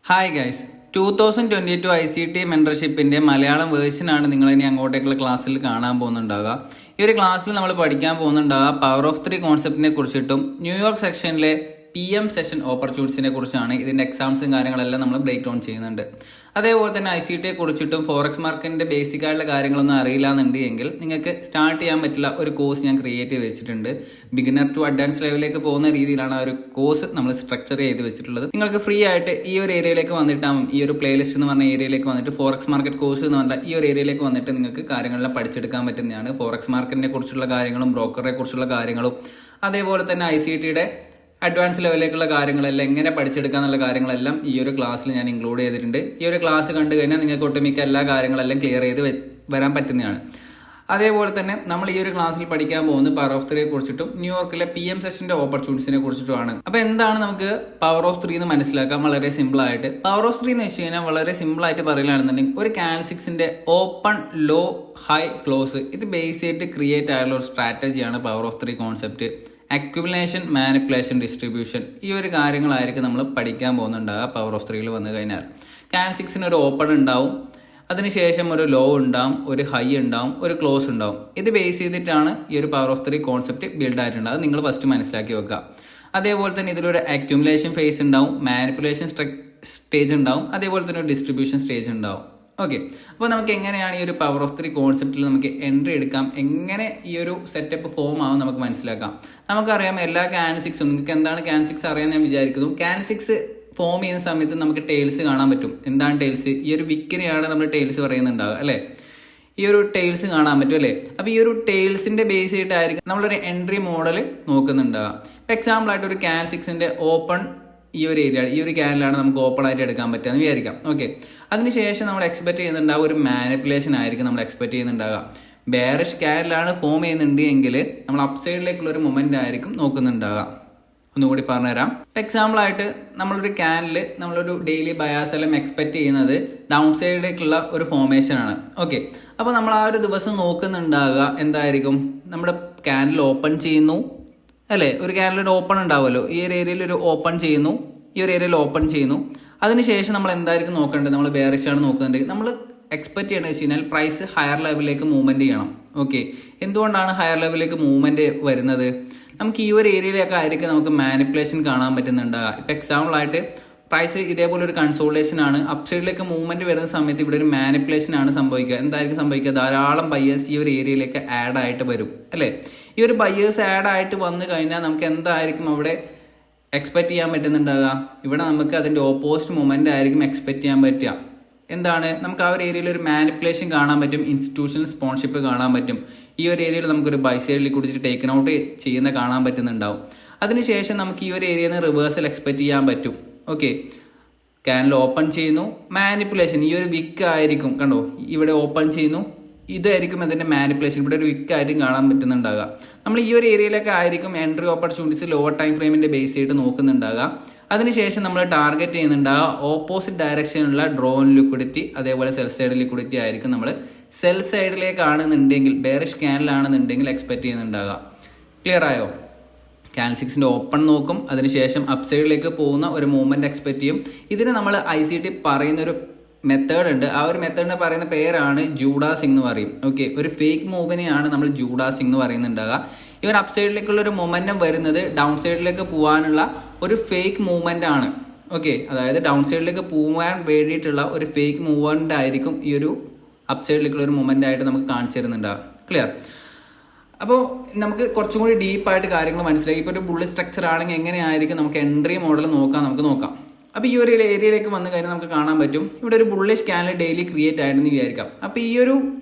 Hi guys 2022 ICT മെന്റർഷിപ്പിന്റെ Malayalam വേർഷനാണ് നിങ്ങൾ ഇനി അങ്ങോട്ടേക്കുള്ള ക്ലാസ്സിൽ കാണാൻ പോകുന്നുണ്ടാവുക. ഈ ഒരു ക്ലാസ്സിൽ നമ്മൾ പഠിക്കാൻ പോകുന്നുണ്ടാവുക പവർ ഓഫ് 3 കോൺസെപ്റ്റിനെ കുറിച്ചിട്ടും ന്യൂയോർക്ക് സെക്ഷനിലെ PM സെഷൻ ഓപ്പർച്യൂണിറ്റീസിനെ കുറിച്ചാണ്. ഇതിന്റെ എക്സാംസും കാര്യങ്ങളെല്ലാം നമ്മൾ ബ്രേക്ക് ഡൗൺ ചെയ്യുന്നുണ്ട്. അതേപോലെ തന്നെ ICTയെ കുറിച്ചിട്ടും ഫോറക്സ് മാർക്കറ്റിന്റെ ബേസിക് ആയിട്ടുള്ള കാര്യങ്ങളൊന്നും അറിയില്ല എന്നുണ്ടെങ്കിൽ നിങ്ങൾക്ക് സ്റ്റാർട്ട് ചെയ്യാൻ പറ്റുള്ള ഒരു കോഴ്സ് ഞാൻ ക്രിയേറ്റ് ചെയ്ത് വെച്ചിട്ടുണ്ട്. ബിഗിനർ ടു അഡ്വാൻസ് ലെവലിലേക്ക് പോകുന്ന രീതിയിലാണ് ആ ഒരു കോഴ്സ് നമ്മൾ സ്ട്രക്ചർ ചെയ്ത് വെച്ചിട്ടുള്ളത്. നിങ്ങൾക്ക് ഫ്രീ ആയിട്ട് ഈ ഒരു ഏരിയയിലേക്ക് വന്നിട്ടാവും ഈ ഒരു പ്ലേലിസ്റ്റ് എന്ന് പറഞ്ഞ ഏരിയയിലേക്ക് വന്നിട്ട് ഫോറക്സ് മാർക്കറ്റ് കോഴ്സ് എന്ന് പറഞ്ഞാൽ ഈ ഒരു ഏരിയയിലേക്ക് വന്നിട്ട് നിങ്ങൾക്ക് കാര്യങ്ങളെല്ലാം പഠിച്ചെടുക്കാൻ പറ്റുന്നതാണ്. ഫോറക്സ് മാർക്കറ്റിനെ കുറിച്ചുള്ള കാര്യങ്ങളും ബ്രോക്കറെ കുറിച്ചുള്ള കാര്യങ്ങളും അതേപോലെ തന്നെ ICTയുടെ അഡ്വാൻസ് ലെവലിലേക്കുള്ള കാര്യങ്ങളെല്ലാം എങ്ങനെ പഠിച്ചെടുക്കാന്നുള്ള കാര്യങ്ങളെല്ലാം ഈ ഒരു ക്ലാസ്സിൽ ഞാൻ ഇൻക്ലൂഡ് ചെയ്തിട്ടുണ്ട്. ഈ ഒരു ക്ലാസ് കണ്ടു കഴിഞ്ഞാൽ നിങ്ങൾക്ക് ഒട്ടുമിക്ക എല്ലാ കാര്യങ്ങളെല്ലാം ക്ലിയർ ചെയ്ത് വരാൻ പറ്റുന്നതാണ്. അതേപോലെ തന്നെ നമ്മൾ ഈ ഒരു ക്ലാസ്സിൽ പഠിക്കാൻ പോകുന്നത് പവർ ഓഫ് 3യെ കുറിച്ചിട്ടും ന്യൂയോർക്കിലെ PM സെഷന്റെ ഓപ്പർച്യൂണിറ്റീസിനെ കുറിച്ചിട്ടുമാണ്. അപ്പൊ എന്താണ് നമുക്ക് പവർ ഓഫ് 3 എന്ന് മനസ്സിലാക്കാൻ വളരെ സിമ്പിൾ ആയിട്ട്. പവർ ഓഫ് 3 എന്ന് വെച്ച് കഴിഞ്ഞാൽ വളരെ സിമ്പിൾ ആയിട്ട് പറയുകയാണെന്നുണ്ടെങ്കിൽ ഒരു കാൻസിക്സിന്റെ ഓപ്പൺ ലോ ഹൈ ക്ലോസ് ഇത് ബേസ് ചെയ്തിട്ട് ക്രിയേറ്റ് ആയുള്ള ഒരു സ്ട്രാറ്റജിയാണ് power of 3 concept. Accumulation, manipulation, distribution ഈ ഒരു കാര്യങ്ങളായിരിക്കും നമ്മൾ പഠിക്കാൻ പോകുന്നുണ്ടാകുക പവർ ഓഫ് 3യിൽ വന്നു കഴിഞ്ഞാൽ. കാൻസിക്സിന് ഒരു ഓപ്പൺ ഉണ്ടാവും, അതിനുശേഷം ഒരു ലോ ഉണ്ടാവും, ഒരു ഹൈ ഉണ്ടാവും, ഒരു ക്ലോസ് ഉണ്ടാവും. ഇത് ബേസ് ചെയ്തിട്ടാണ് ഈ ഒരു പവർ ഓഫ് 3 കോൺസെപ്റ്റ് ബിൽഡ് ആയിട്ടുണ്ട്. അത് നിങ്ങൾ ഫസ്റ്റ് മനസ്സിലാക്കി വെക്കുക. അതേപോലെ തന്നെ ഇതിലൊരു അക്യുമുലേഷൻ ഫേസ് ഉണ്ടാവും, മാനിപ്പുലേഷൻ സ്റ്റേജ് ഉണ്ടാവും, അതേപോലെ തന്നെ ഒരു ഡിസ്ട്രിബ്യൂഷൻ സ്റ്റേജ് ഉണ്ടാവും. ഓക്കെ, അപ്പോൾ നമുക്ക് എങ്ങനെയാണ് ഈ ഒരു പവർ ഓഫ് 3 കോൺസെപ്റ്റിൽ നമുക്ക് എൻട്രി എടുക്കാം, എങ്ങനെ ഈ ഒരു സെറ്റപ്പ് ഫോം ആവും നമുക്ക് മനസ്സിലാക്കാം. നമുക്കറിയാം എല്ലാ കാൻസിക്സും, നിങ്ങൾക്ക് എന്താണ് കാൻസിക്സ് അറിയാൻ ഞാൻ വിചാരിക്കുന്നു. കാൻസിക്സ് ഫോം ചെയ്യുന്ന സമയത്ത് നമുക്ക് ടെയിൽസ് കാണാൻ പറ്റും. എന്താണ് ടെയിൽസ്? ഈ ഒരു വിക്കിനെയാണ് നമ്മൾ ടെയിൽസ് പറയുന്നുണ്ടാവുക അല്ലേ. ഈ ഒരു ടെയിൽസ് കാണാൻ പറ്റും അല്ലേ. അപ്പോൾ ഈ ഒരു ടെയിൽസിന്റെ ബേസ് ചെയ്തിട്ടായിരിക്കും നമ്മളൊരു എൻട്രി മോഡൽ നോക്കുന്നുണ്ടാവുക. ഇപ്പം എക്സാമ്പിൾ ആയിട്ട് ഒരു കാൻസിക്സിന്റെ ഓപ്പൺ ഈ ഒരു ഏരിയ, ഈ ഒരു ക്യാനിലാണ് നമുക്ക് ഓപ്പൺ ആയിട്ട് എടുക്കാൻ പറ്റുക എന്ന് വിചാരിക്കാം. ഓക്കെ, അതിനുശേഷം നമ്മൾ എക്സ്പെക്ട് ചെയ്യുന്നുണ്ടാവുക ഒരു മാനിപ്പുലേഷൻ ആയിരിക്കും നമ്മൾ എക്സ്പെക്ട് ചെയ്യുന്നുണ്ടാവുക. ബെയറിഷ് ക്യാനിലാണ് ഫോം ചെയ്യുന്നുണ്ട് എങ്കിൽ നമ്മൾ അപ്പ് സൈഡിലേക്കുള്ള ഒരു മൊമെന്റ് ആയിരിക്കും നോക്കുന്നുണ്ടാവുക. ഒന്നുകൂടി പറഞ്ഞുതരാം. എക്സാമ്പിൾ ആയിട്ട് നമ്മളൊരു ക്യാനിൽ നമ്മളൊരു ഡെയിലി ബയാസ് എല്ലാം എക്സ്പെക്ട് ചെയ്യുന്നത് ഡൗൺ സൈഡിലേക്കുള്ള ഒരു ഫോർമേഷൻ ആണ്. ഓക്കെ, അപ്പോൾ നമ്മൾ ആ ഒരു ദിവസം നോക്കുന്നുണ്ടാവുക എന്തായിരിക്കും, നമ്മുടെ ക്യാനിൽ ഓപ്പൺ ചെയ്യുന്നു അല്ലേ. ഒരു ക്യാനിൽ ഒരു ഓപ്പൺ ഉണ്ടാവുമല്ലോ, ഈ ഒരു ഏരിയയിൽ ഒരു ഓപ്പൺ ചെയ്യുന്നു, ഈ ഒരു ഏരിയയിൽ ഓപ്പൺ ചെയ്യുന്നു. അതിനുശേഷം നമ്മൾ എന്തായിരിക്കും നോക്കേണ്ടത്, നമ്മൾ ബെയറിഷ് ആണ് നോക്കുന്നുണ്ടെങ്കിൽ നമ്മൾ എക്സ്പെക്ട് ചെയ്യണമെന്ന് വെച്ച് കഴിഞ്ഞാൽ പ്രൈസ് ഹയർ ലെവലിലേക്ക് മൂവ്മെന്റ് ചെയ്യണം. ഓക്കെ, എന്തുകൊണ്ടാണ് ഹയർ ലെവലിലേക്ക് മൂവ്മെന്റ് വരുന്നത്? നമുക്ക് ഈ ഒരു ഏരിയയിലൊക്കെ ആയിരിക്കും നമുക്ക് മാനിപ്പുലേഷൻ കാണാൻ പറ്റുന്നുണ്ടാകുക. ഇപ്പം എക്സാമ്പിൾ ആയിട്ട് പ്രൈസ് ഇതേപോലെ ഒരു കൺസോളിഡേഷൻ ആണ്, അപ്സൈഡിലേക്ക് മൂവ്മെന്റ് വരുന്ന സമയത്ത് ഇവിടെ ഒരു മാനിപ്പുലേഷൻ ആണ് സംഭവിക്കുക. എന്തായിരിക്കും സംഭവിക്കുക? ധാരാളം ബയേഴ്സ് ഈ ഒരു ഏരിയയിലേക്ക് ആഡ് ആയിട്ട് വരും അല്ലേ. ഈ ഒരു ബയേഴ്സ് ആഡ് ആയിട്ട് വന്നു കഴിഞ്ഞാൽ നമുക്ക് എന്തായിരിക്കും അവിടെ എക്സ്പെക്ട് ചെയ്യാൻ പറ്റുന്നുണ്ടാകുക? ഇവിടെ നമുക്ക് അതിന്റെ ഓപ്പോസിറ്റ് മൊമെന്റ് ആയിരിക്കും എക്സ്പെക്ട് ചെയ്യാൻ പറ്റുക. എന്താണ്, നമുക്ക് ആ ഒരു ഏരിയയിൽ ഒരു മാനിപ്പുലേഷൻ കാണാൻ പറ്റും, ഇൻസ്റ്റിറ്റ്യൂഷണൽ സ്പോൺഷിപ്പ് കാണാൻ പറ്റും. ഈ ഒരു ഏരിയയിൽ നമുക്കൊരു ബൈ സൈഡിൽ കുടിച്ചിട്ട് ടേക്കൻ ഔട്ട് ചെയ്യുന്ന കാണാൻ പറ്റുന്നുണ്ടാവും. അതിനുശേഷം നമുക്ക് ഈ ഒരു ഏരിയയിൽ നിന്ന് റിവേഴ്സൽ എക്സ്പെക്ട് ചെയ്യാൻ പറ്റും. ഓക്കെ, ക്യാനിൽ ഓപ്പൺ ചെയ്യുന്നു, മാനിപ്പുലേഷൻ ഈ ഒരു വിക്ക് ആയിരിക്കും, കണ്ടോ ഇവിടെ ഓപ്പൺ ചെയ്യുന്നു, ഇതായിരിക്കും അതിന്റെ മാനിപ്പുലേഷൻ. ഇവിടെ ഒരു വിക്ക് ആയിരിക്കും കാണാൻ പറ്റുന്നുണ്ടാകുക. നമ്മൾ ഈ ഒരു ഏരിയയിലൊക്കെ ആയിരിക്കും എൻട്രി ഓപ്പർച്യൂണിറ്റീസ് ലോവർ ടൈം ഫ്രെയിമിന്റെ ബേസ് ചെയ്തിട്ട് നോക്കുന്നുണ്ടാകുക. അതിനുശേഷം നമ്മൾ ടാർഗറ്റ് ചെയ്യുന്നുണ്ടാകുക ഓപ്പോസിറ്റ് ഡയറക്ഷനിലുള്ള ഡ്രോൺ ലിക്വിഡിറ്റി, അതേപോലെ സെൽ സൈഡ് ലിക്വിഡിറ്റി ആയിരിക്കും നമ്മൾ സെൽ സൈഡിലേക്കാണെന്നുണ്ടെങ്കിൽ, ബെയറിഷ് ക്യാനിലാണെന്നുണ്ടെങ്കിൽ എക്സ്പെക്ട് ചെയ്യുന്നുണ്ടാകുക. ക്ലിയർ ആയോ? കാൻസിക്സിന്റെ ഓപ്പൺ നോക്കും, അതിനുശേഷം അപ്സൈഡിലേക്ക് പോകുന്ന ഒരു മൂവ്മെന്റ് എക്സ്പെക്ട് ചെയ്യും. ഇതിന് നമ്മൾ ICT പറയുന്ന ഒരു മെത്തേഡ് ഉണ്ട്. ആ ഒരു മെത്തേഡിനെ പറയുന്ന പേരാണ് ജൂഡാസിംഗ് എന്ന് പറയും. ഓക്കെ, ഒരു ഫേക്ക് മൂവിനെയാണ് നമ്മൾ ജൂഡാസിംഗ് എന്ന് പറയുന്നുണ്ടാകുക. ഇവർ അപ്സൈഡിലേക്കുള്ള ഒരു മൊമെന്റം വരുന്നത് ഡൗൺ സൈഡിലേക്ക് പോകാനുള്ള ഒരു ഫേക്ക് മൂവ്മെന്റ് ആണ്. ഓക്കെ, അതായത് ഡൗൺ സൈഡിലേക്ക് പോകാൻ വേണ്ടിയിട്ടുള്ള ഒരു ഫേക്ക് മൂവ്മെന്റ് ആയിരിക്കും ഈ ഒരു അപ്സൈഡിലേക്കുള്ള ഒരു മൊമെന്റ് ആയിട്ട് നമുക്ക് കാണിച്ചു തരുന്നുണ്ടാകും. ക്ലിയർ? അപ്പോൾ നമുക്ക് കുറച്ചും കൂടി ഡീപ്പായിട്ട് കാര്യങ്ങൾ മനസ്സിലായി. ഇപ്പോൾ ഒരു ബുള്ളറ്റ് സ്ട്രക്ചർ ആണെങ്കിൽ എങ്ങനെയായിരിക്കും നമുക്ക് എൻട്രി മോഡൽ നമുക്ക് നോക്കാം. അപ്പോൾ ഈ ഒരു ഏരിയയിലേക്ക് വന്നു കഴിഞ്ഞാൽ നമുക്ക് കാണാൻ പറ്റും ഇവിടെ ഒരു ബുള്ളിഷ് ക്യാനൽ ഡെയിലി ക്രിയേറ്റ് ആയിട്ടെന്ന് വിചാരിക്കാം. അപ്പോൾ ഈ ഒരു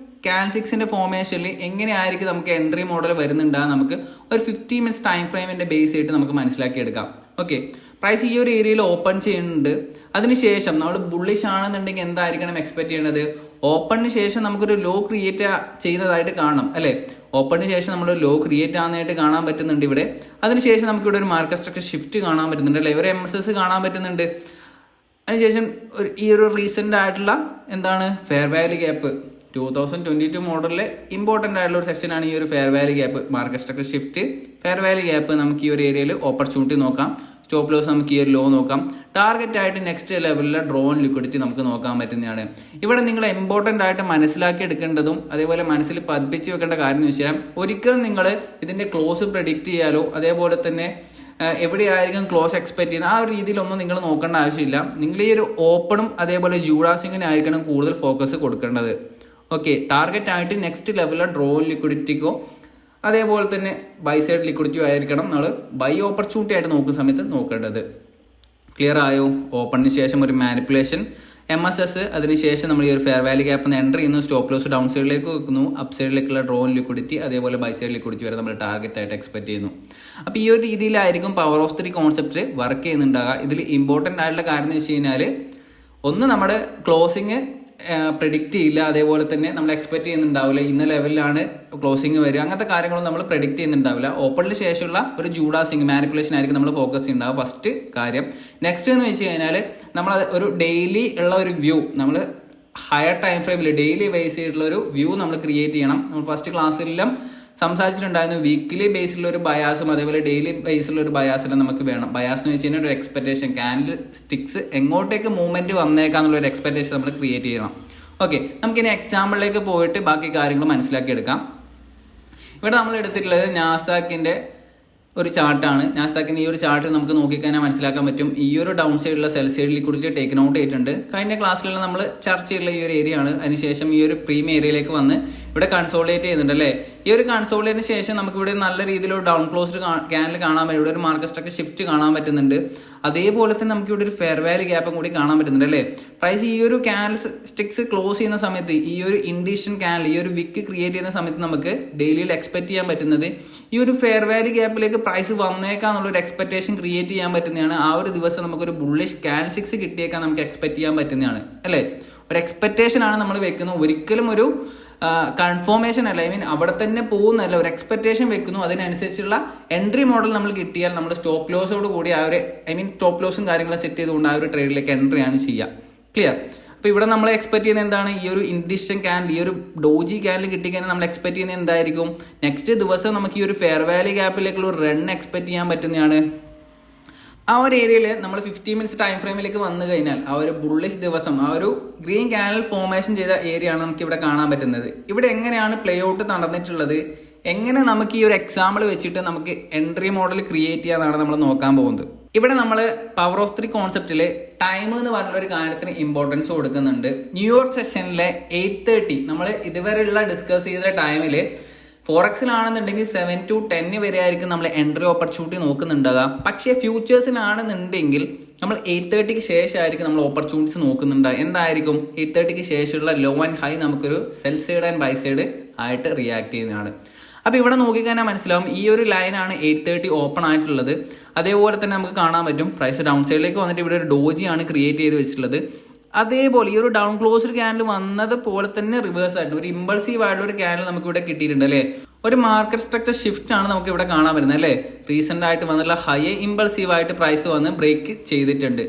കാൻസിക്സിന്റെ ഫോർമേഷനിൽ എങ്ങനെയായിരിക്കും നമുക്ക് എൻട്രി മോഡൽ വരുന്നുണ്ടാകും, നമുക്ക് ഒരു 15 മിനിറ്റ്സ് ടൈം ഫ്രെയിമിന്റെ ബേസ് ആയിട്ട് നമുക്ക് മനസ്സിലാക്കിയെടുക്കാം. ഓക്കെ, പ്രൈസ് ഈ ഒരു ഏരിയയിൽ ഓപ്പൺ ചെയ്യുന്നുണ്ട്. അതിനുശേഷം നമ്മൾ ബുള്ളിഷ് ആണെന്നുണ്ടെങ്കിൽ എന്തായിരിക്കണം എക്സ്പെക്ട് ചെയ്യേണ്ടത്? ഓപ്പണിന് ശേഷം നമുക്കൊരു ലോ ക്രിയേറ്റ് ചെയ്യുന്നതായിട്ട് കാണണം അല്ലെ. ഓപ്പണിന് ശേഷം നമ്മൾ ലോ ക്രിയേറ്റ് ആവുന്നതായിട്ട് കാണാൻ പറ്റുന്നുണ്ട് ഇവിടെ. അതിനുശേഷം നമുക്ക് ഇവിടെ ഒരു മാർക്കറ്റ് സ്ട്രക്ചർ ഷിഫ്റ്റ് കാണാൻ പറ്റുന്നുണ്ട് അല്ലെ, ഒരു MSS കാണാൻ പറ്റുന്നുണ്ട്. അതിനുശേഷം ഈ ഒരു റീസെന്റ് ആയിട്ടുള്ള എന്താണ് ഫെയർ വാല്യൂ ഗ്യാപ്പ് 2022 മോഡലിലെ ഇമ്പോർട്ടൻ്റ് ആയിട്ടുള്ള ഒരു സെക്ഷനാണ് ഈ ഒരു fair value gap. Market structure shift, fair value gap, നമുക്ക് ഈ ഒരു ഏരിയയിൽ ഓപ്പർച്യൂണിറ്റി നോക്കാം. സ്റ്റോപ്പ് ലോസ് നമുക്ക് ഈ ഒരു ലോ നോക്കാം. ടാർഗറ്റ് ആയിട്ട് നെക്സ്റ്റ് ലെവലിലെ ഡ്രോ ഓൺ ലിക്വിഡിറ്റി നമുക്ക് നോക്കാൻ പറ്റുന്നതാണ്. ഇവിടെ നിങ്ങൾ ഇമ്പോർട്ടൻ്റ് ആയിട്ട് മനസ്സിലാക്കി എടുക്കേണ്ടതും അതേപോലെ മനസ്സിൽ പതിപ്പിച്ച് വെക്കേണ്ട കാര്യം എന്ന് വെച്ചാൽ ഒരിക്കലും നിങ്ങൾ ഇതിന്റെ ക്ലോസ് പ്രെഡിക്റ്റ് ചെയ്യാലോ അതേപോലെ തന്നെ എവിടെയായിരിക്കും ക്ലോസ് എക്സ്പെക്ട് ചെയ്യുന്നത് ആ ഒരു രീതിയിലൊന്നും നിങ്ങൾ നോക്കേണ്ട ആവശ്യമില്ല. നിങ്ങൾ ഈ ഒരു ഓപ്പണും അതേപോലെ ജൂഡാസിങ്ങിനായിരിക്കണം കൂടുതൽ ഫോക്കസ് കൊടുക്കേണ്ടത്. ഓക്കെ, ടാർഗറ്റ് ആയിട്ട് നെക്സ്റ്റ് ലെവലിലെ ഡ്രോ ഓൺ ലിക്വിഡിറ്റിക്കോ അതേപോലെ തന്നെ ബൈ സൈഡ് ലിക്വിഡിറ്റിയോ ആയിരിക്കണം നമ്മൾ ബൈ ഓപ്പർച്യൂണിറ്റി ആയിട്ട് നോക്കുന്ന സമയത്ത് നോക്കേണ്ടത്. ക്ലിയർ ആയോ? ഓപ്പണിന് ശേഷം ഒരു മാനിപ്പുലേഷൻ MSS, അതിനുശേഷം നമ്മൾ ഈ ഒരു ഫെയർ വാല്യൂ ഗ്യാപ്പ് എൻ്റർ ചെയ്യുന്നു, സ്റ്റോപ്പ് ലോസ് ഡൗൺ സൈഡിലേക്ക് വെക്കുന്നു, അപ്പ് സൈഡിലേക്കുള്ള ഡ്രോ ഓൺ ലിക്വിഡിറ്റി അതേപോലെ ബൈ സൈഡ് ലിക്വിഡിറ്റി വരെ നമ്മൾ ടാർഗറ്റ് ആയിട്ട് എക്സ്പെക്ട് ചെയ്യുന്നു. അപ്പോൾ ഈ ഒരു രീതിയിലായിരിക്കും പവർ ഓഫ് 3 കോൺസെപ്റ്റ് വർക്ക് ചെയ്യുന്നുണ്ടാകുക. ഇതിൽ ഇമ്പോർട്ടൻ്റ് ആയിട്ടുള്ള കാര്യം എന്ന് വെച്ച് കഴിഞ്ഞാൽ ഒന്ന് നമ്മുടെ ക്ലോസിങ് പ്രെഡിക്റ്റ് ചെയ്യില്ല, അതേപോലെ തന്നെ നമ്മൾ എക്സ്പെക്ട് ചെയ്യുന്നുണ്ടാവില്ല ഇന്ന ലെവലിലാണ് ക്ലോസിങ് വരിക, അങ്ങനത്തെ കാര്യങ്ങളൊന്നും നമ്മൾ പ്രെഡിക്റ്റ് ചെയ്യുന്നുണ്ടാവില്ല. ഓപ്പണിന് ശേഷമുള്ള ഒരു ജൂഡാസിങ് മാനിപ്പുലേഷൻ ആയിരിക്കും നമ്മൾ ഫോക്കസ് ചെയ്യുന്നുണ്ടാവുക ഫസ്റ്റ് കാര്യം. നെക്സ്റ്റ് എന്ന് വെച്ച് കഴിഞ്ഞാൽ നമ്മൾ ഒരു ഡെയിലി ഉള്ള ഒരു വ്യൂ, നമ്മൾ ഹയർ ടൈം ഫ്രെയിമിൽ ഡെയിലി ബേസ് ചെയ്തിട്ടുള്ള ഒരു വ്യൂ നമ്മൾ ക്രിയേറ്റ് ചെയ്യണം. നമ്മൾ ഫസ്റ്റ് ക്ലാസ്സിലെല്ലാം സംസാരിച്ചിട്ടുണ്ടായിരുന്നു വീക്കിലി ബേസിലുള്ള ഒരു ബയാസും അതേപോലെ ഡെയിലി ബേസിലുള്ള ഒരു ബയാസെല്ലാം നമുക്ക് വേണം. ബയാസ് എന്ന് വെച്ച് കഴിഞ്ഞാൽ ഒരു എക്സ്പെക്ടേഷൻ, ക്യാൻഡിൽ സ്റ്റിക്സ് എങ്ങോട്ടേക്ക് മൂവ്മെന്റ് വന്നേക്കാന്നുള്ള ഒരു എക്സ്പെക്ടേഷൻ നമ്മൾ ക്രിയേറ്റ് ചെയ്യണം. ഓക്കെ, നമുക്കിനി എക്സാമ്പിളിലേക്ക് പോയിട്ട് ബാക്കി കാര്യങ്ങൾ മനസ്സിലാക്കി എടുക്കാം. ഇവിടെ നമ്മൾ എടുത്തിട്ടുള്ളത് നാസ്ഡാക്കിന്റെ ഒരു ചാർട്ടാണ്. നാസ്ഡാക്കിന്റെ ഈ ഒരു ചാർട്ട് നമുക്ക് നോക്കിക്കഴിഞ്ഞാൽ മനസ്സിലാക്കാൻ പറ്റും ഈ ഒരു ഡൗൺ സൈഡിലുള്ള cell side liquidity taken out ചെയ്തിട്ടുണ്ട്. കഴിഞ്ഞ ക്ലാസ്സിലെല്ലാം നമ്മൾ ചർച്ച ചെയ്തുള്ള ഈ ഒരു ഏരിയ ആണ്. അതിനുശേഷം ഈ ഒരു പ്രീമിയം ഏരിയയിലേക്ക് വന്ന് ഇവിടെ കൺസോളിഡേറ്റ് ചെയ്യുന്നുണ്ട് അല്ലേ. ഈ ഒരു കൺസോളിഡേറ്റിന് ശേഷം നമുക്ക് ഇവിടെ നല്ല രീതിയിലൊരു ഡൗൺ ക്ലോസ്ഡ് ക്യാനിൽ കാണാൻ പറ്റും, ഇവിടെ ഒരു മാർക്കറ്റ് സ്ട്രക്ചർ ഷിഫ്റ്റ് കാണാൻ പറ്റുന്നുണ്ട്. അതേപോലെ തന്നെ നമുക്ക് ഇവിടെ ഒരു ഫെയർ വാല്യൂ ഗ്യാപ്പും കൂടി കാണാൻ പറ്റുന്നുണ്ട് അല്ലേ. പ്രൈസ് ഈ ഒരു ക്യാൻഡിൽ സ്റ്റിക്സ് ക്ലോസ് ചെയ്യുന്ന സമയത്ത് ഈ ഒരു ഇൻഡിഷൻ ക്യാൻഡിൽ ഈ ഒരു വിക്ക് ക്രിയേറ്റ് ചെയ്യുന്ന സമയത്ത് നമുക്ക് ഡെയിലിയിൽ എക്സ്പെക്ട് ചെയ്യാൻ പറ്റുന്നത് ഈ ഒരു ഫെയർ വാല്യൂ ഗ്യാപ്പിലേക്ക് പ്രൈസ് വന്നേക്കാന്നുള്ള ഒരു എക്സ്പെക്ടേഷൻ ക്രിയേറ്റ് ചെയ്യാൻ പറ്റുന്നതാണ്. ആ ഒരു ദിവസം നമുക്കൊരു ബുള്ളിഷ് ക്യാൻഡിൽസ് കിട്ടിയേക്കാൻ നമുക്ക് എക്സ്പെക്ട് ചെയ്യാൻ പറ്റുന്നതാണ് അല്ലേ. ഒരു എക്സ്പെക്ടേഷൻ ആണ് നമ്മൾ വെക്കുന്നത്, ഒരിക്കലും ഒരു കൺഫോർമേഷൻ അല്ല. ഐ മീൻ അവിടെ തന്നെ പോകുന്നല്ല, ഒരു എക്സ്പെക്ടേഷൻ വെക്കുന്നു. അതിനനുസരിച്ചുള്ള എൻട്രി മോഡൽ നമ്മൾ കിട്ടിയാൽ നമ്മൾ സ്റ്റോപ്പ് ലോസോട് കൂടി ആ ഒരു സ്റ്റോപ്പ് ലോസും കാര്യങ്ങളും സെറ്റ് ചെയ്തുകൊണ്ട് ആ ഒരു ട്രേഡിലേക്ക് എൻട്രി ആണ് ചെയ്യുക. ക്ലിയർ? അപ്പൊ ഇവിടെ നമ്മൾ എക്സ്പെക്ട് ചെയ്യുന്നത് എന്താണ്? ഈ ഒരു ഇൻഡിഷൻ ക്യാൻഡിൽ, ഈ ഒരു ഡോജി ക്യാൻഡിൽ കിട്ടിക്കഴിഞ്ഞാൽ നമ്മൾ എക്സ്പെക്ട് ചെയ്യുന്നത് എന്തായിരിക്കും? നെക്സ്റ്റ് ദിവസം നമുക്ക് ഈ ഒരു ഫെയർ വാല്യൂ ഗ്യാപ്പിലേക്കുള്ള ഒരു റൺ എക്സ്പെക്ട് ചെയ്യാൻ പറ്റുന്നതാണ്. ആ ഒരു ഏരിയയിൽ നമ്മൾ 50 മിനിറ്റ്സ് ടൈം ഫ്രെയിമിലേക്ക് വന്നു കഴിഞ്ഞാൽ ആ ഒരു ബുള്ളിഷ് ദിവസം ആ ഒരു ഗ്രീൻ ക്യാനൽ ഫോർമേഷൻ ചെയ്ത ഏരിയ ആണ് നമുക്ക് ഇവിടെ കാണാൻ പറ്റുന്നത്. ഇവിടെ എങ്ങനെയാണ് പ്ലേ ഔട്ട് നടന്നിട്ടുള്ളത്, എങ്ങനെ നമുക്ക് ഈ ഒരു എക്സാമ്പിൾ വെച്ചിട്ട് നമുക്ക് എൻട്രി മോഡൽ ക്രിയേറ്റ് ചെയ്യാന്നാണ് നമ്മൾ നോക്കാൻ പോകുന്നത്. ഇവിടെ നമ്മൾ പവർ ഓഫ് 3 കോൺസെപ്റ്റിൽ ടൈം എന്ന് പറഞ്ഞ ഒരു കാര്യത്തിന് ഇമ്പോർട്ടൻസ് കൊടുക്കുന്നുണ്ട്. ന്യൂയോർക്ക് സെഷനിലെ 8:30 നമ്മൾ ഇതുവരെയുള്ള ഡിസ്കസ് ചെയ്ത ടൈമിൽ ഫോറക്സിലാണെന്നുണ്ടെങ്കിൽ 7 to 10 വരെ ആയിരിക്കും നമ്മൾ എൻട്രി ഓപ്പർച്യൂണിറ്റി നോക്കുന്നുണ്ടാകുക. പക്ഷേ ഫ്യൂച്ചേഴ്സിനാണെന്നുണ്ടെങ്കിൽ നമ്മൾ 8:30ക്ക് ശേഷമായിരിക്കും നമ്മൾ ഓപ്പർച്യൂണിറ്റീസ് നോക്കുന്നുണ്ടാകുക. എന്തായിരിക്കും? 8:30ക്ക് ശേഷമുള്ള ലോ ആൻഡ് ഹൈ നമുക്കൊരു sell side and buy side ആയിട്ട് റിയാക്ട് ചെയ്യുന്നതാണ്. അപ്പോൾ ഇവിടെ നോക്കിക്കഴിഞ്ഞാൽ മനസ്സിലാവും ഈ ഒരു ലൈനാണ് 8:30 ഓപ്പൺ ആയിട്ടുള്ളത്. അതേപോലെ തന്നെ നമുക്ക് കാണാൻ പറ്റും പ്രൈസ് ഡൗൺ സൈഡിലേക്ക് വന്നിട്ട് ഇവിടെ ഒരു ഡോജിയാണ് ക്രിയേറ്റ് ചെയ്ത് വെച്ചിട്ടുള്ളത്. അതേപോലെ ഈ ഒരു ഡൗൺ ക്ലോസ്ഡ് ക്യാൻഡിൽ വന്നത് പോലെ തന്നെ റിവേഴ്സ് ആയിട്ട് ഒരു ഇമ്പൾസീവ് ആയിട്ടുള്ള ഒരു ക്യാൻഡിൽ നമുക്ക് ഇവിടെ കിട്ടിയിട്ടുണ്ട് അല്ലേ. ഒരു മാർക്കറ്റ് സ്ട്രക്ചർ ഷിഫ്റ്റ് ആണ് നമുക്ക് ഇവിടെ കാണാൻ വരുന്നത് അല്ലേ. റീസെന്റ് ആയിട്ട് വന്നുള്ള ഹൈ ഇമ്പൾസീവ് ആയിട്ട് പ്രൈസ് വന്ന് ബ്രേക്ക് ചെയ്തിട്ടുണ്ട്.